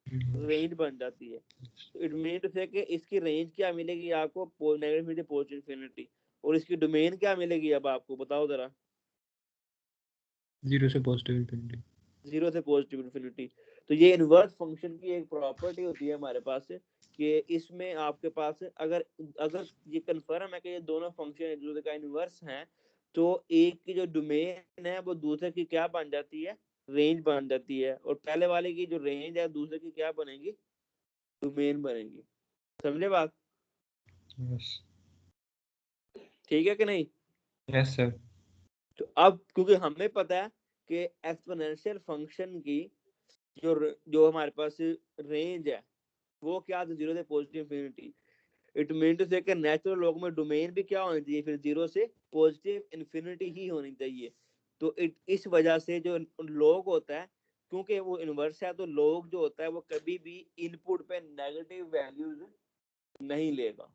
रेंज बन जाती है। तो इट मीन टू से कि इसकी रेंज क्या मिलेगी आपको, नेगेटिव पॉजिटिव इन्फिनिटी, और इसकी डोमेन क्या मिलेगी अब आपको बताओ जरा। 0 से पॉजिटिव इन्फिनिटी। 0 से पॉजिटिव इन्फिनिटी। तो ये इनवर्स फंक्शन की एक प्रॉपर्टी होती है हमारे पास कि इसमें आपके पास अगर अगर ये कंफर्म है कि ये दोनों फंक्शन एक दूसरे का इनवर्स हैं, तो एक की जो डोमेन है वो दूसरे की क्या बन जाती है, रेंज बन जाती है, और पहले वाले की जो रेंज है दूसरे की क्या बनेगी, डोमेन बनेगी। समझे बात? यस। ठीक है कि नहीं? Yes sir. तो अब क्योंकि हमें पता है कि एक्सपोनेंशियल फंक्शन की जो हमारे पास रेंज है वो क्या था, 0 से positive infinity. It mean to say कि नेचुरल लॉग में डोमेन भी क्या होनी चाहिए, फिर 0 से पॉजिटिव इन्फिनिटी ही होनी चाहिए। तो इस वजह से जो लॉग होता है, क्योंकि वो इनवर्स है, तो लॉग जो होता है वो कभी भी इनपुट पे नेगेटिव वैल्यूज नहीं लेगा।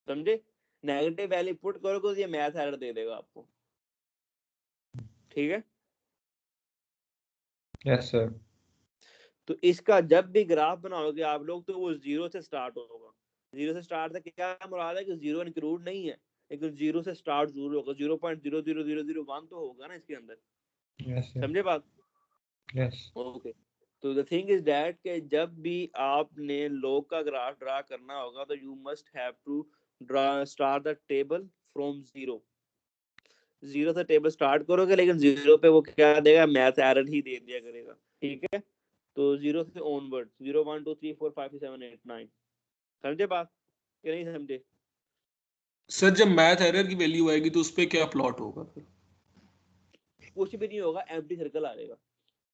समझे? नेगेटिव वैल्यू पुट करोगे तो ये मैथ एरर दे देगा आपको। ठीक है? Yes sir. तो इसका जब भी ग्राफ बनाओगे आप लोग, तो वो 0 से स्टार्ट होगा। 0 से स्टार्ट से क्या मुराद है कि 0 इंक्लूड नहीं है, लेकिन 0 से स्टार्ट जरूर होगा। 0.00001 तो होगा ना इसके अंदर। Yes sir. समझे बात? यस। ओके। तो द थिंग इज दैट कि जब भी आपने लॉग का ग्राफ ड्रा करना होगा तो you must have to start the table from 0। 0 से टेबल स्टार्ट करोगे, लेकिन 0 पे वो क्या देगा, मैथ एरर ही दे दिया करेगा। ठीक है? तो 0 से ऑनवर्ड 0 1 2 3 4 5 6 7 8 9। समझे बात कि नहीं समझे? सर जब मैथ एरर की वैल्यू आएगी तो उस पे क्या प्लॉट होगा फिर? कुछ भी नहीं होगा, एम्प्टी सर्कल आ जाएगा।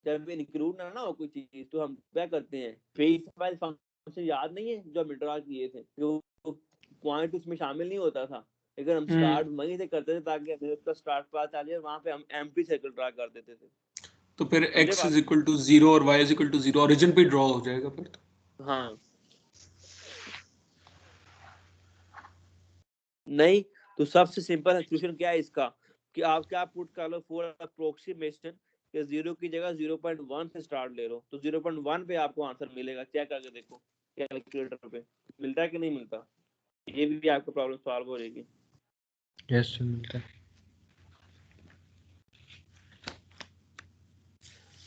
जब भी इंक्लूड ना हो कोई चीज, तो हम क्या करते हैं, फेस वाइज फंक्शन याद नहीं है जो हम ड्रा किए थे, जो पॉइंट उसमें शामिल नहीं होता था, लेकिन हम स्टार्ट वहीं से करते थे ताकि हमें उसका स्टार्ट पता चल जाए, वहां पे हम एम्प्टी सर्कल ड्रा कर देते थे। तो फिर x इज इक्वल टू 0 और y is equal to 0 origin पे ड्रॉ हो जाएगा फिर तो। हाँ नहीं, तो सबसे सिंपल सॉल्यूशन क्या है इसका कि आप क्या पुट कर लो फॉर अप्रोक्सीमेशन कि 0 की जगह 0.1 से स्टार्ट ले लो, तो 0.1 पे आपको आंसर मिलेगा। चेक करके देखो कैलकुलेटर पे मिलता है कि नहीं मिलता, ये भी आपको प्रॉब्लम सॉल्व हो जाएगी। यस मिलता है।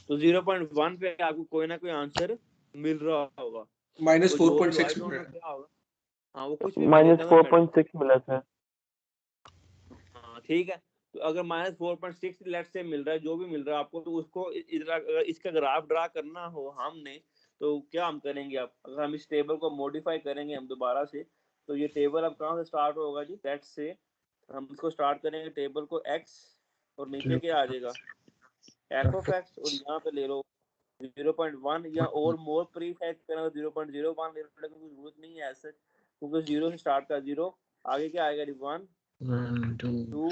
तो 0.1 पे आपको कोई ना कोई आंसर मिल रहा होगा। माइनस तो जो 4.6 डिवाइड होना क्या होगा, हाँ वो कुछ भी माइनस मिलेगा ना मैडम। 4.6 मिला था। हाँ ठीक है, तो अगर माइनस 4.6 लेट से मिल रहा है, जो भी मिल रहा है आपको, तो उसको इधर अगर इसका ग्राफ ड्रा करना हो हमने, तो क्या हम करेंगे अब, अगर हम इस टेबल को मॉडिफाई करेंगे हम दोबारा से, तो ये टेबल अब कहाँ से स्टार्ट होगा जी, लेट से हम इसको स्टार्ट करेंगे टेबल को x और नीचे क्या आ जाएगा f ऑफ x, और यहाँ पे ले लो 0.1 या और मोर प्रीफिक्स करना 0.01 ले लो, लेकिन कोई जरूरत नहीं है ऐसे, क्योंकि 0 से स्टार्ट का 0 आगे क्या आएगा 1 2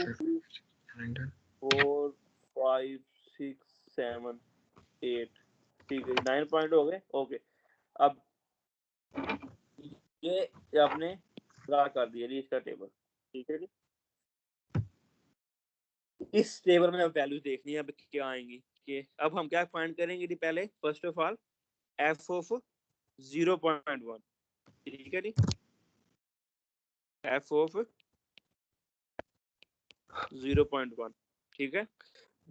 4 5 6 7 8, ठीक है 9 पॉइंट हो गए। ओके, अब ये आपने ड्रा कर दिया जी इसका टेबल, ठीक है जी। इस टेबल में अब वैल्यूज देखनी है अब क्या आएंगी कि अब हम क्या फाइंड करेंगे जी, पहले first of all f of 0.1, ठीक है जी, f ऑफ 0.1, ठीक है,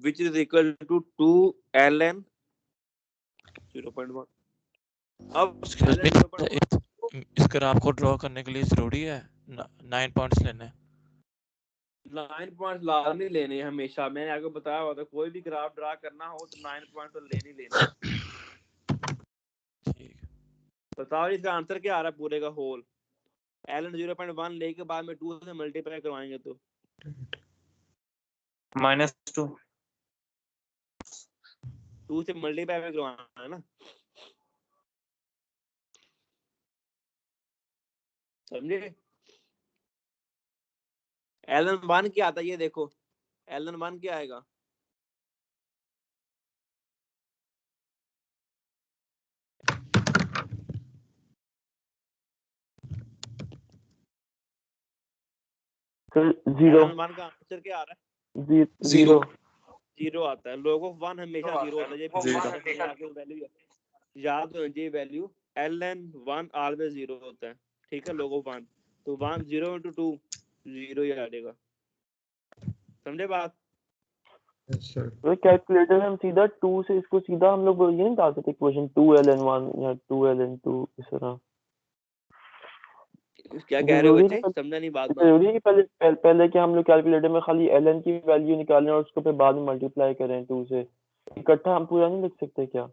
which is equal to 2 ln 0.1। अब इस ग्राफ को ड्रॉ करने के लिए जरूरी है 9 पॉइंट्स लेने? 9 पॉइंट्स लाजमी लेने हैं हमेशा, मैंने आपको बताया हुआ था कोई भी ग्राफ ड्रा करना हो तो 9 पॉइंट तो लेने ही लेने। ठीक, बताओ इसका आंसर क्या आ रहा है पूरे का होल, ln 0.1 लेके बाद में 2 से मल्टीप्लाई करवाएंगे तो -2 2 से मल्टीप्लाई करवाना है ना, समझे। ln 1 क्या आता है ये देखो, ln 1 क्या आएगा, जीरो। ln 1 का आंसर क्या आ रहा है, जीरो। 0 आता है। log of 1 हमेशा 0 होता है, ये वैल्यू याद हो जी, वैल्यू ln 1 ऑलवेज 0 होता है, ठीक है, log of 1, तो 1 0 into 2 0 ही आ जाएगा, समझे बात। तो कैलकुलेटर में हम सीधा 2 से इसको सीधा हम लोग ये नहीं डाल सकते इक्वेशन 2ln1 या 2ln2 इस तरह। क्या कह रहे हो बच्चे, समझा नहीं बात। जरूरी है कि पहले कि हम लोग कैलकुलेटर में खाली ln की वैल्यू निकालें और उसको फिर बाद में मल्टीप्लाई करें 2 से, इकट्ठा हम पूरा नहीं लिख सकते क्या?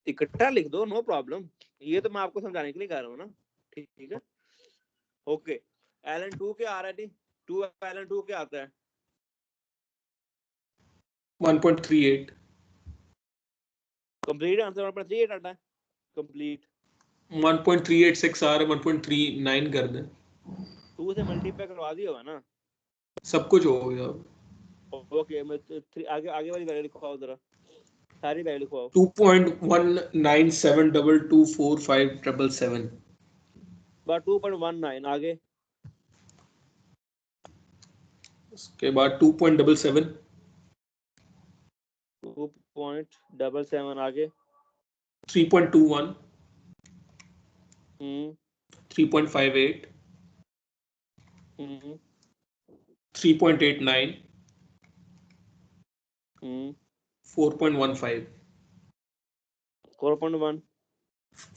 इकट्ठा लिख दो, नो प्रॉब्लम, ये तो मैं आपको समझाने के लिए कह रहा हूँ ना, ठीक है। ओके, ln 2 क्या आ रहा है जी, 2 ln 2 क्या आता है 1.38। कंप्लीट आंसर 1.38 आता है कंप्लीट। 1.386 आ रहा है, 1.39 कर दें। 2 से मल्टीप्लाई करवा दिया होगा ना, सब कुछ हो गया। ओके, मैं आगे आगे वाली वैल्यू लिखवाओ जरा, सारी वैल्यू लिखवाओ। 2.197224577 बस 2.19 आगे, उसके बाद 2.77 2.77 आगे, 3.21 3.58 3.89 4.15 4.1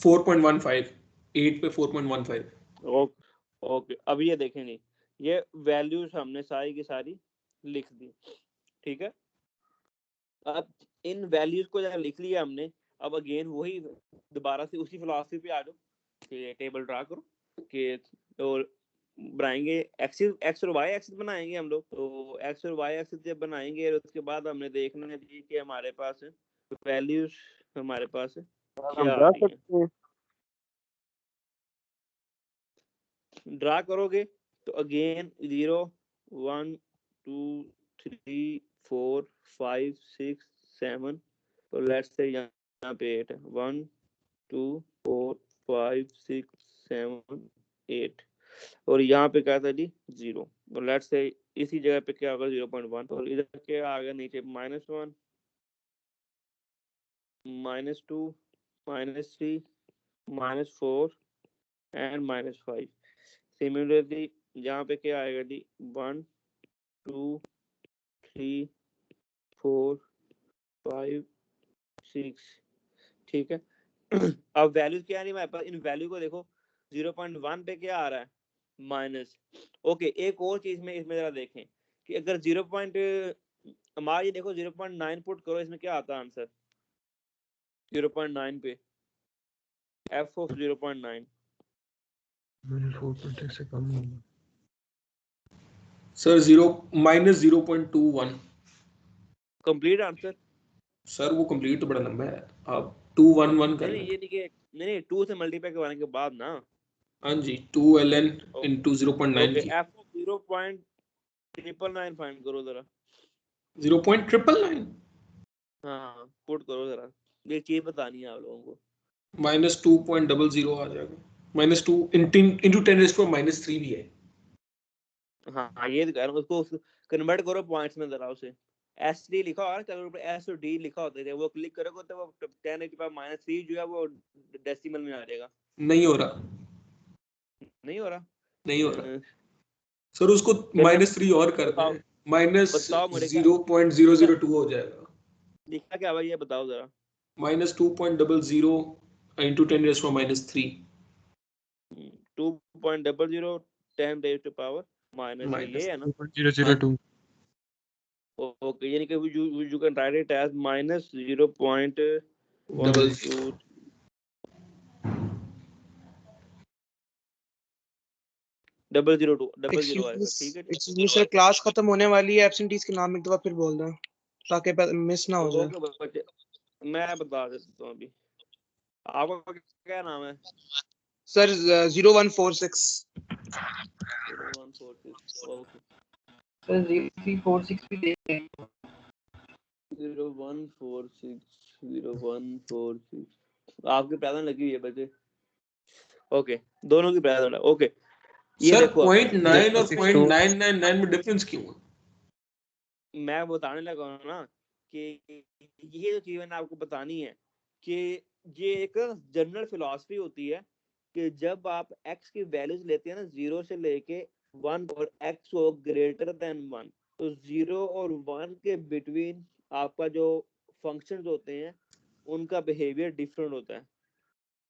4.15 8 पे 4.15। ओके, अब ये देखेंगे, ये वैल्यूज हमने सारी की सारी लिख दी, ठीक है। अब इन वैल्यूज को जब लिख लिया हमने, अब अगेन वही दोबारा से उसी फिलॉसफी पे आ जाओ कि टेबल ड्रा करो कि और बनाएंगे एक्स और वाई एक्सिस बनाएंगे हम लोग, तो एक्स और वाई एक्सिस जब बनाएंगे और उसके बाद हमने देखना है जी कि हमारे पास वैल्यूज हमारे पास क्या आती है। ड्रा करोगे तो अगेन 0 1 2 3 4 5 6 7 तो लेट्स से यहाँ पे 8 है, 1 2 4 5 6 7 8 और यहाँ पे क्या था जी 0। तो लेट्स से इसी जगह पे क्या होगा 0.1 और इधर क्या आ गया नीचे -1 -2 -3 -4 एंड -5। सिमिलरली यहाँ पे क्या आएगा जी 1 2 3 4 5 6। ठीक है अब वैल्यूज क्या है हमारे पास, इन वैल्यू को देखो 0.1 पे क्या आ रहा है माइनस। ओके एक और चीज में इसमें जरा देखें कि अगर 0. हमारा ये देखो 0.9 पुट करो, इसमें क्या आता है आंसर 0.9 पे f ऑफ 0.9 4.6 से कम होगा सर -0.21। कंप्लीट आंसर सर वो कंप्लीट तो बड़ा लंबा है, आप 211 कर नहीं लें। ये नहीं कि नहीं 2 से मल्टीप्लाई करवाने के बाद ना। हाँ जी 2ln into 0.9 ओके की f ऑफ 0.999 फाइंड करो जरा 0.999 हाँ पुट करो जरा, ये चीज बतानी है आप लोगों को। -2.00 आ जाएगा, -2 into 10⁻³ भी है। हाँ ये तो कह रहा हूँ, उसको कन्वर्ट करो पॉइंट्स में जरा, उसे SD लिखा होगा ना, पर S और D लिखा होता है, वो क्लिक करोगे तो वो 10⁻³ जो है वो डेसिमल में आ जाएगा। नहीं हो रहा, नहीं हो रहा नहीं हो रहा सर, उसको -3 और कर दें, बताओ मुझे क्या -0.002 हो जाएगा। लिखा क्या भाई ये बताओ जरा। -2.00 into 10⁻³ 2.00 10⁻³ ये है ना। 0.002 ओके यानी कि you can write it as -0.12 002 0 आएगा। ठीक है एक्सक्यूज सर, क्लास खत्म होने वाली है, एब्सेंटीज के नाम एक दफा फिर बोल दें ताकि मिस ना हो जाए। ओके बच्चे मैं बता देता हूँ अभी। आपका क्या नाम है सर 0146 0146 ओके सर 0346 भी देख लें। 0146 आपकी प्रेजेंट लगी हुई है बच्चे। ओके दोनों की प्रेजेंट है। ओके ये सर देखो 0.9 और 0.999 में डिफरेंस क्यों है? मैं बताने लगा हूं ना कि ये जो चीज मैंने आपको बतानी है कि ये एक जनरल फिलॉसफी होती है कि जब आप x की वैल्यूज लेते हैं ना 0 से लेके 1 और x को ग्रेटर देन 1, तो 0 और 1 के बिटवीन आपका जो फंक्शंस होते हैं उनका बिहेवियर डिफरेंट होता है,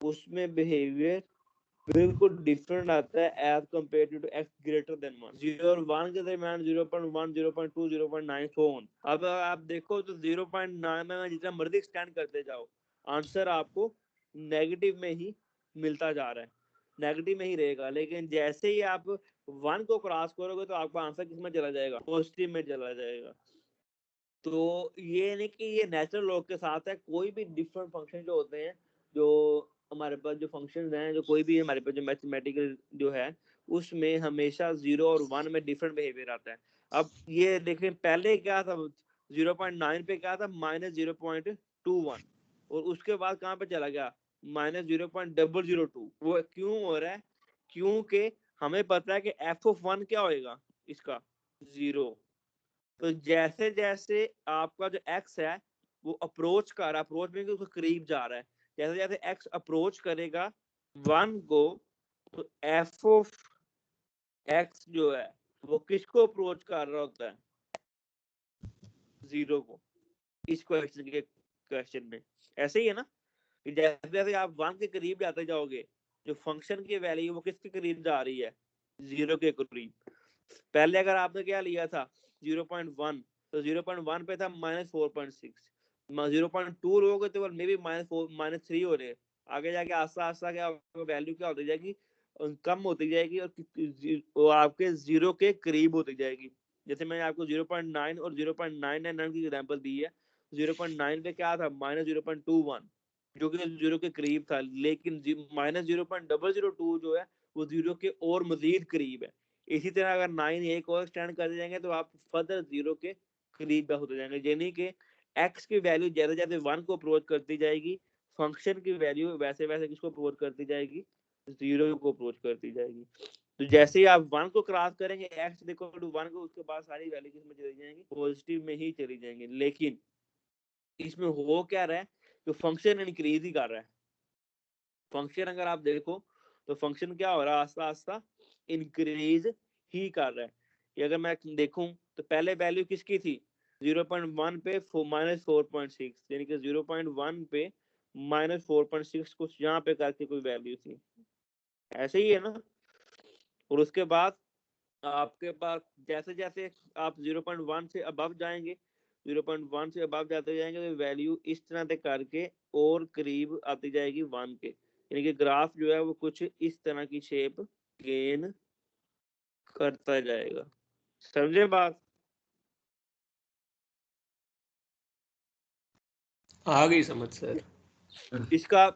उसमें बिहेवियर बिल्कुल डिफरेंट आता है as compare to x greater than 1। 0 और 1 के दरमियान 0.1 0.2 0.9 सो ऑन। अब आप देखो तो 0.9 में जितना मर्जी एक्सटेंड करते जाओ आंसर आपको नेगेटिव में ही मिलता जा रहा है, नेगेटिव में ही रहेगा। लेकिन जैसे ही आप 1 को क्रॉस करोगे तो आपका आंसर किस में चला जाएगा पॉजिटिव में चला जाएगा। तो ये नहीं कि ये नेचुरल लॉ के साथ है, कोई भी डिफरेंट फंक्शन जो होते हैं जो हमारे पास जो फंक्शंस हैं जो कोई भी हमारे पास जो मैथमेटिकल जो है उसमें हमेशा 0 और 1 में डिफरेंट बिहेवियर आता है। अब ये देखें पहले क्या था 0.9 पे क्या था -0.21 और उसके बाद कहाँ पे चला गया -0.002। वो क्यों हो रहा है क्योंकि हमें पता है कि f(1) क्या होएगा इसका 0। तो जैसे जैसे आपका जो x है वो अप्रोच कर रहा है, अप्रोच में उसके करीब जा रहा है, जैसे जैसे x अप्रोच करेगा 1 को तो f ऑफ x जो है वो किसको अप्रोच कर रहा होता है 0 को। इस क्वेश्चन में ऐसे ही है ना कि जैसे जैसे आप 1 के करीब जाते जाओगे जो फंक्शन की वैल्यू वो किसके करीब जा रही है 0 के करीब। पहले अगर आपने क्या लिया था 0.1 तो 0.1 पे था -4.6, 0.2 लोगे तो मे बी -3 हो रहे, आगे जाके आस्ता आस्ता क्या वैल्यू क्या होती जाएगी कम होती जाएगी और आपके 0 के करीब होती जाएगी। जैसे मैंने आपको 0.9 और 0.999 की एग्जांपल दी है। 0.9 पे क्या था -0.21 जो कि 0 के करीब था, लेकिन -0.002 जो है वो 0 के और मजीद करीब है। इसी तरह अगर 9 एक और एक्सटेंड कर जाएंगे तो आप फर्दर 0 के करीब होते जाएंगे, यानी कि एक्स की वैल्यू जैसे जैसे 1 को अप्रोच करती जाएगी, फंक्शन की वैल्यू वैसे वैसे किसको अप्रोच करती जाएगी, 0 को अप्रोच करती जाएगी। तो जैसे ही आप 1 को क्रॉस करेंगे x इक्वल टू 1 को, उसके बाद सारी वैल्यू किसमें चली जाएंगी, पॉजिटिव में ही चली जाएंगी। लेकिन इसमें हो क्या रहा है, तो फंक्शन इंक्रीज ही कर रहा है। फंक्शन अगर आप देखो तो फंक्शन क्या हो रहा है, आस्ता आस्ता इंक्रीज ही कर रहा है। ये अगर मैं देखूं तो पहले वैल्यू किसकी थी, 0.1 पे -4.6, यानी कि 0.1 पे -4.6 कुछ यहाँ पे करके कोई वैल्यू थी, ऐसे ही है ना। और उसके बाद आपके पास जैसे जैसे आप 0.1 से अबव जाएंगे, 0.1 से अबव जाते जाएंगे तो वैल्यू इस तरह से करके और करीब आती जाएगी 1 के, यानी कि ग्राफ जो है वो कुछ इस तरह की शेप गेन करता जाएगा। समझे बात? आ गई समझ सर। इसका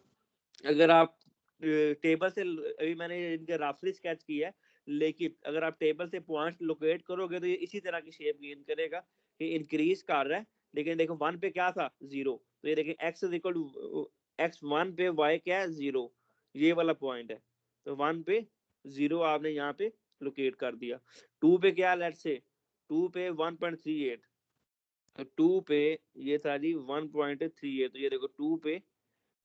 अगर आप टेबल से, अभी मैंने इनके रफली स्केच किया है, लेकिन अगर आप टेबल से पॉइंट लोकेट करोगे तो ये इसी तरह की शेप गेन करेगा, ये इंक्रीज कर रहा है। लेकिन देखो 1 पे क्या था, 0, तो ये देखिए x इक्वल टू x1 पे y क्या है, 0, ये वाला पॉइंट है। तो 1 पे 0 आपने यहाँ पे लोकेट कर दिया। 2 पे क्या, लेट्स से 2 पे 1.38, तो 2 पे ये था जी 1.38, तो ये देखो 2 पे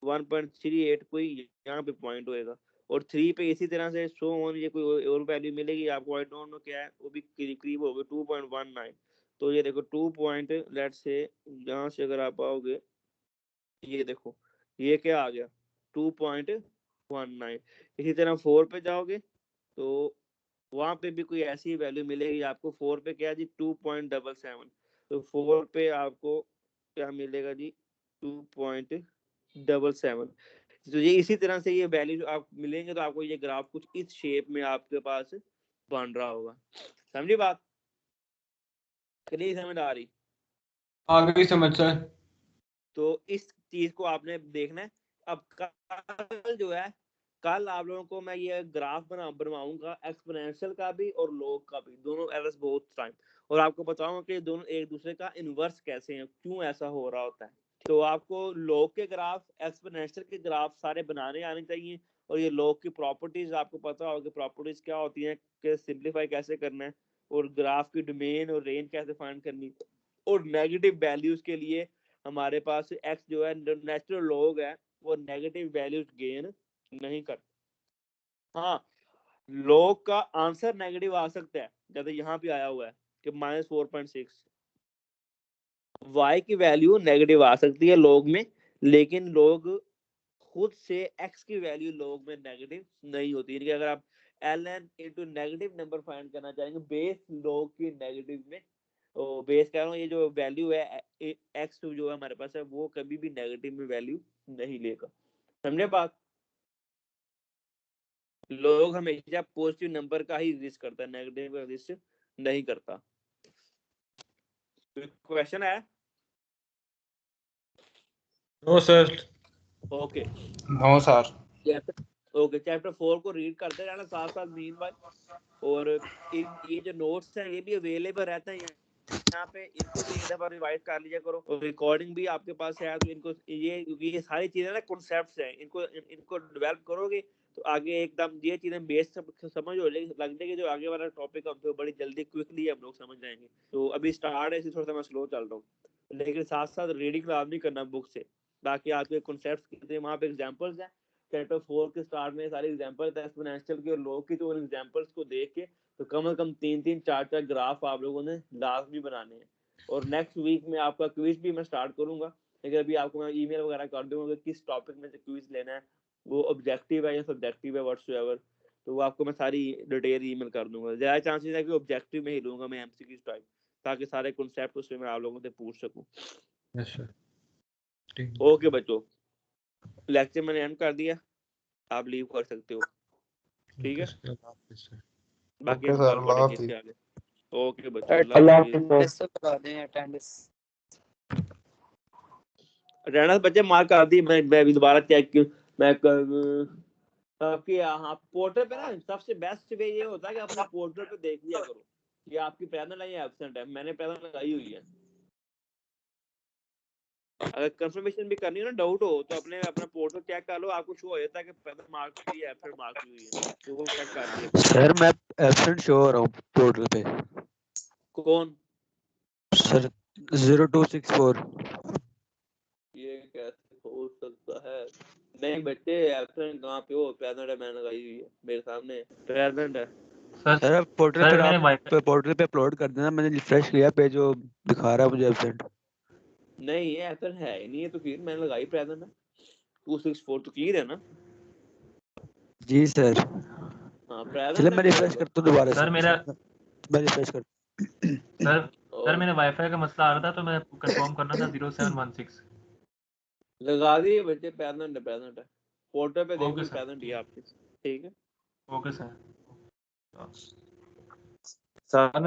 1.38 कोई यहाँ पे पॉइंट होएगा, और 3 पे इसी तरह से शो ऑन ये कोई और वैल्यू मिलेगी आपको, आई डोंट नो क्या है, वो भी करीब होगा 2.19। तो ये देखो 2 पॉइंट, लेट्स से यहाँ से अगर आप आओगे, ये देखो ये क्या आ गया, 2.19। इसी तरह 4 पे जाओगे तो वहां पे भी कोई ऐसी वैल्यू मिलेगी आपको। 4 पे क्या जी, 2.77, तो 4 पे आपको क्या मिलेगा जी, 2.77। तो ये इसी तरह से ये वैल्यू आप मिलेंगे, तो आपको ये ग्राफ कुछ इस शेप में आपके पास बन रहा होगा। समझी बात? नहीं समझ आ रही? आ गई समझ सर। तो इस चीज को आपने देखना है। अब कल जो है, कल आप लोगों को मैं ये ग्राफ बनवाऊंगा एक्सपोनेंशियल का भी और लॉग का भी, दोनों एज बोथ टाइम, और आपको बताऊंगा कि दोनों एक दूसरे का इनवर्स कैसे हैं, क्यों ऐसा हो रहा होता है। तो आपको लॉग के ग्राफ, एक्सपोनेंशियल के ग्राफ सारे बनाने आने चाहिए, और ये लॉग की प्रॉपर्टीज आपको पता होगा, प्रॉपर्टीज क्या होती हैं, कि सिंपलीफाई कैसे करना है, और ग्राफ की डोमेन और रेंज कैसे फाइंड करनी, और नेगेटिव वैल्यूज के लिए हमारे पास एक्स जो है नेचुरल लॉग है, वो नेगेटिव वैल्यूज गेन नहीं करता। हाँ, लॉग का आंसर नेगेटिव आ सकता है, जैसे यहाँ पे आया हुआ है कि -4.6, y की वैल्यू नेगेटिव आ सकती है लॉग में, लेकिन लॉग खुद से x की वैल्यू लॉग में नेगेटिव नहीं होती। यानी कि अगर आप ln into negative number find करना चाहेंगे बेस लॉग की नेगेटिव में, तो बेस कह रहा हूँ, ये जो वैल्यू है x जो है हमारे पास है, वो कभी भी नेगेटिव में वैल्यू नहीं लेगा। समझे बात? लोग हमेशा पॉजिटिव नंबर का ही रिस्क करता है, नेगेटिव का रिस्क नहीं करता। क्वेश्चन है? No sir. Okay no sir. Okay, chapter 4 को रीड करते रहना साथ साथ मीन बाय, और ये जो नोट्स हैं ये भी अवेलेबल रहते हैं यहाँ पे, इनको भी एक दफा रिवाइज कर लिया करो, और रिकॉर्डिंग भी आपके पास है, तो इनको ये सारी चीजें ना कॉन्सेप्ट्स हैं, इनको डेवलप करोगे तो आगे एकदम ये चीजें बेस समझ हो जाएगी, लग जाएगी, जो आगे वाला टॉपिक हम तो बड़ी जल्दी क्विकली हम लोग समझ जाएंगे। तो अभी स्टार्ट है, इसलिए थोड़ा सा मैं स्लो चल रहा हूँ, लेकिन साथ साथ रीडिंग लाजमी करना बुक से, ताकि आपके कॉन्सेप्ट्स कितने वहाँ पे एग्जांपल्स हैं। चैप्टर 4 के स्टार्ट में सारे एग्जांपल्स हैं एक्सपोनेंशियल के और लॉग की, तो उन एग्जांपल्स को देख के तो कम से कम 3-3 4-4 ग्राफ आप लोगों ने लाजमी बनाने हैं। और नेक्स्ट वीक में आपका क्विज भी मैं स्टार्ट करूंगा, लेकिन अभी आपको मैं ईमेल वगैरह कर दूंगा कि किस टॉपिक में से क्विज लेना है, वो ऑब्जेक्टिव है या सब्जेक्टिव है, व्हाटसोएवर, तो वो आपको मैं सारी डिटेल ईमेल कर दूंगा। ज़्यादा चांसेस है कि ऑब्जेक्टिव में ही लूंगा मैं एमसीक्यू टाइप, ताकि सारे कॉन्सेप्ट उसमें मैं आप लोगों से पूछ सकूं। Yes sir. ओके बच्चों, लेक्चर मैंने एंड कर दिया, आप लीव कर सकते हो। ठीक है, बाकी हम कल पढ़ेंगे इसके आगे। ओके बच्चों, अल्लाह हाफिज़। अटेंडेंस बच्चे मार्क कर दी, मैं अभी दोबारा चेक क्यों, मैं आपकी हाँ पोर्टल पे ना सबसे बेस्ट वे ये होता है कि अपने पोर्टल पे देख लिया करो कि आपकी प्रेजेंट है या एब्सेंट है। मैंने प्रेजेंट लगाई हुई है। अगर कंफर्मेशन भी करनी हो ना, डाउट हो तो अपना पोर्टल चेक कर लो, आपको शो हो जाता है कि पहले मार्क हुई है फिर मार्क हुई है, तो वो चेक कर लिया। सर मैं एब्सेंट शो हो रहा हूँ पोर्टल पे। कौन? सर 0264। ये कैसे हो सकता है? नहीं बच्चे, एब्सेंट कहाँ पे हो? प्रेजेंट है, मैंने लगाई हुई है मेरे सामने, प्रेजेंट है। सर आप पोर्टल सर पे मैंने आप पोर्टल पे अपलोड कर देना, मैंने रिफ्रेश किया पेज, जो दिखा रहा है मुझे एब्सेंट। नहीं ये एब्सेंट है ही नहीं है, तो फिर मैंने लगाई प्रेजेंट है। 264 तो क्लियर है ना? जी सर। हाँ प्रेजेंट चलिए है, मैं रिफ्रेश करता हूँ दोबारा सर से। मेरा मैं रिफ्रेश कर सर मेरे वाईफाई का मसला आ रहा था, तो मैं कंफर्म करना था 0716। लगा दिए बच्चे, प्रेजेंट है, प्रेजेंट है। पोर्टल पे देखो ओके सर, प्रेजेंट ही है आपके, ठीक है। Okay sir. सर